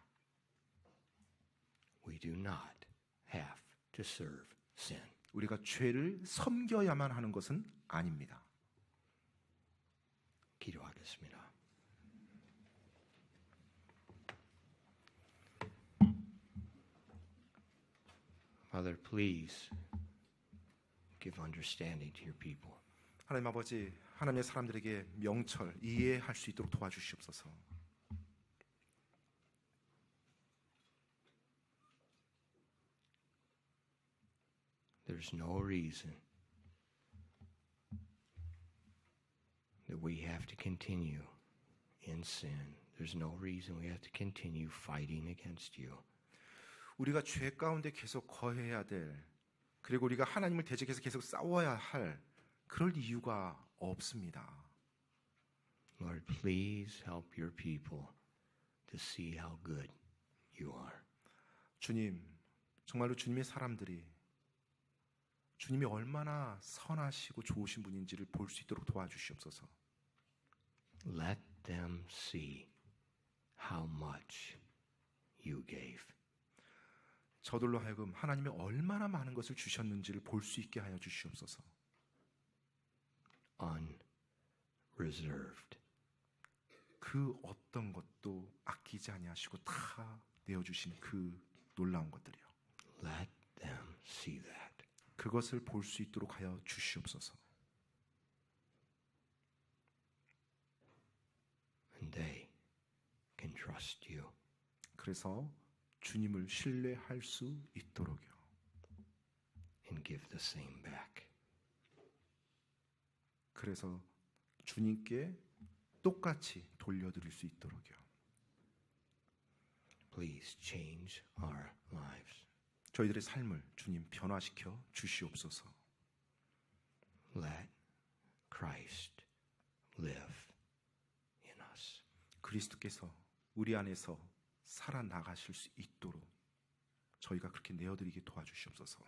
We do not have to serve sin. 우리가 죄를 섬겨야만 하는 것은 아닙니다. 기도하겠습니다. Father, please give understanding to your people. 하나님 아버지, 하나님의 사람들에게 명철, 이해할 수 있도록 도와주시옵소서. There's no reason that we have to continue in sin. There's no reason we have to continue fighting against you. 우리가 죄 가운데 계속 거해야 될, 그리고 우리가 하나님을 대적해서 계속 싸워야 할 그럴 이유가 없습니다. Lord, please help your people to see how good you are. 주님, 정말로 주님의 사람들이 주님이 얼마나 선하시고 좋으신 분인지를 볼 수 있도록 도와주시옵소서. Let them see how much you gave. 저들로 하여금 하나님이 얼마나 많은 것을 주셨는지를 볼 수 있게 하여 주시옵소서. Unreserved. 그 어떤 것도 아끼지 아니하시고 다 내어주신 그 놀라운 것들이요. Let them see that. 그것을 볼 수 있도록 하여 주시옵소서. And they can trust you. 그래서 주님을 신뢰할 수 있도록요. And give the same back. 그래서 주님께 똑같이 돌려드릴 수 있도록요. Please change our lives. 저희들의 삶을 주님 변화시켜 주시옵소서. Let Christ live in us. 그리스도께서 우리 안에서 살아나가실 수 있도록 저희가 그렇게 내어드리게 도와주시옵소서.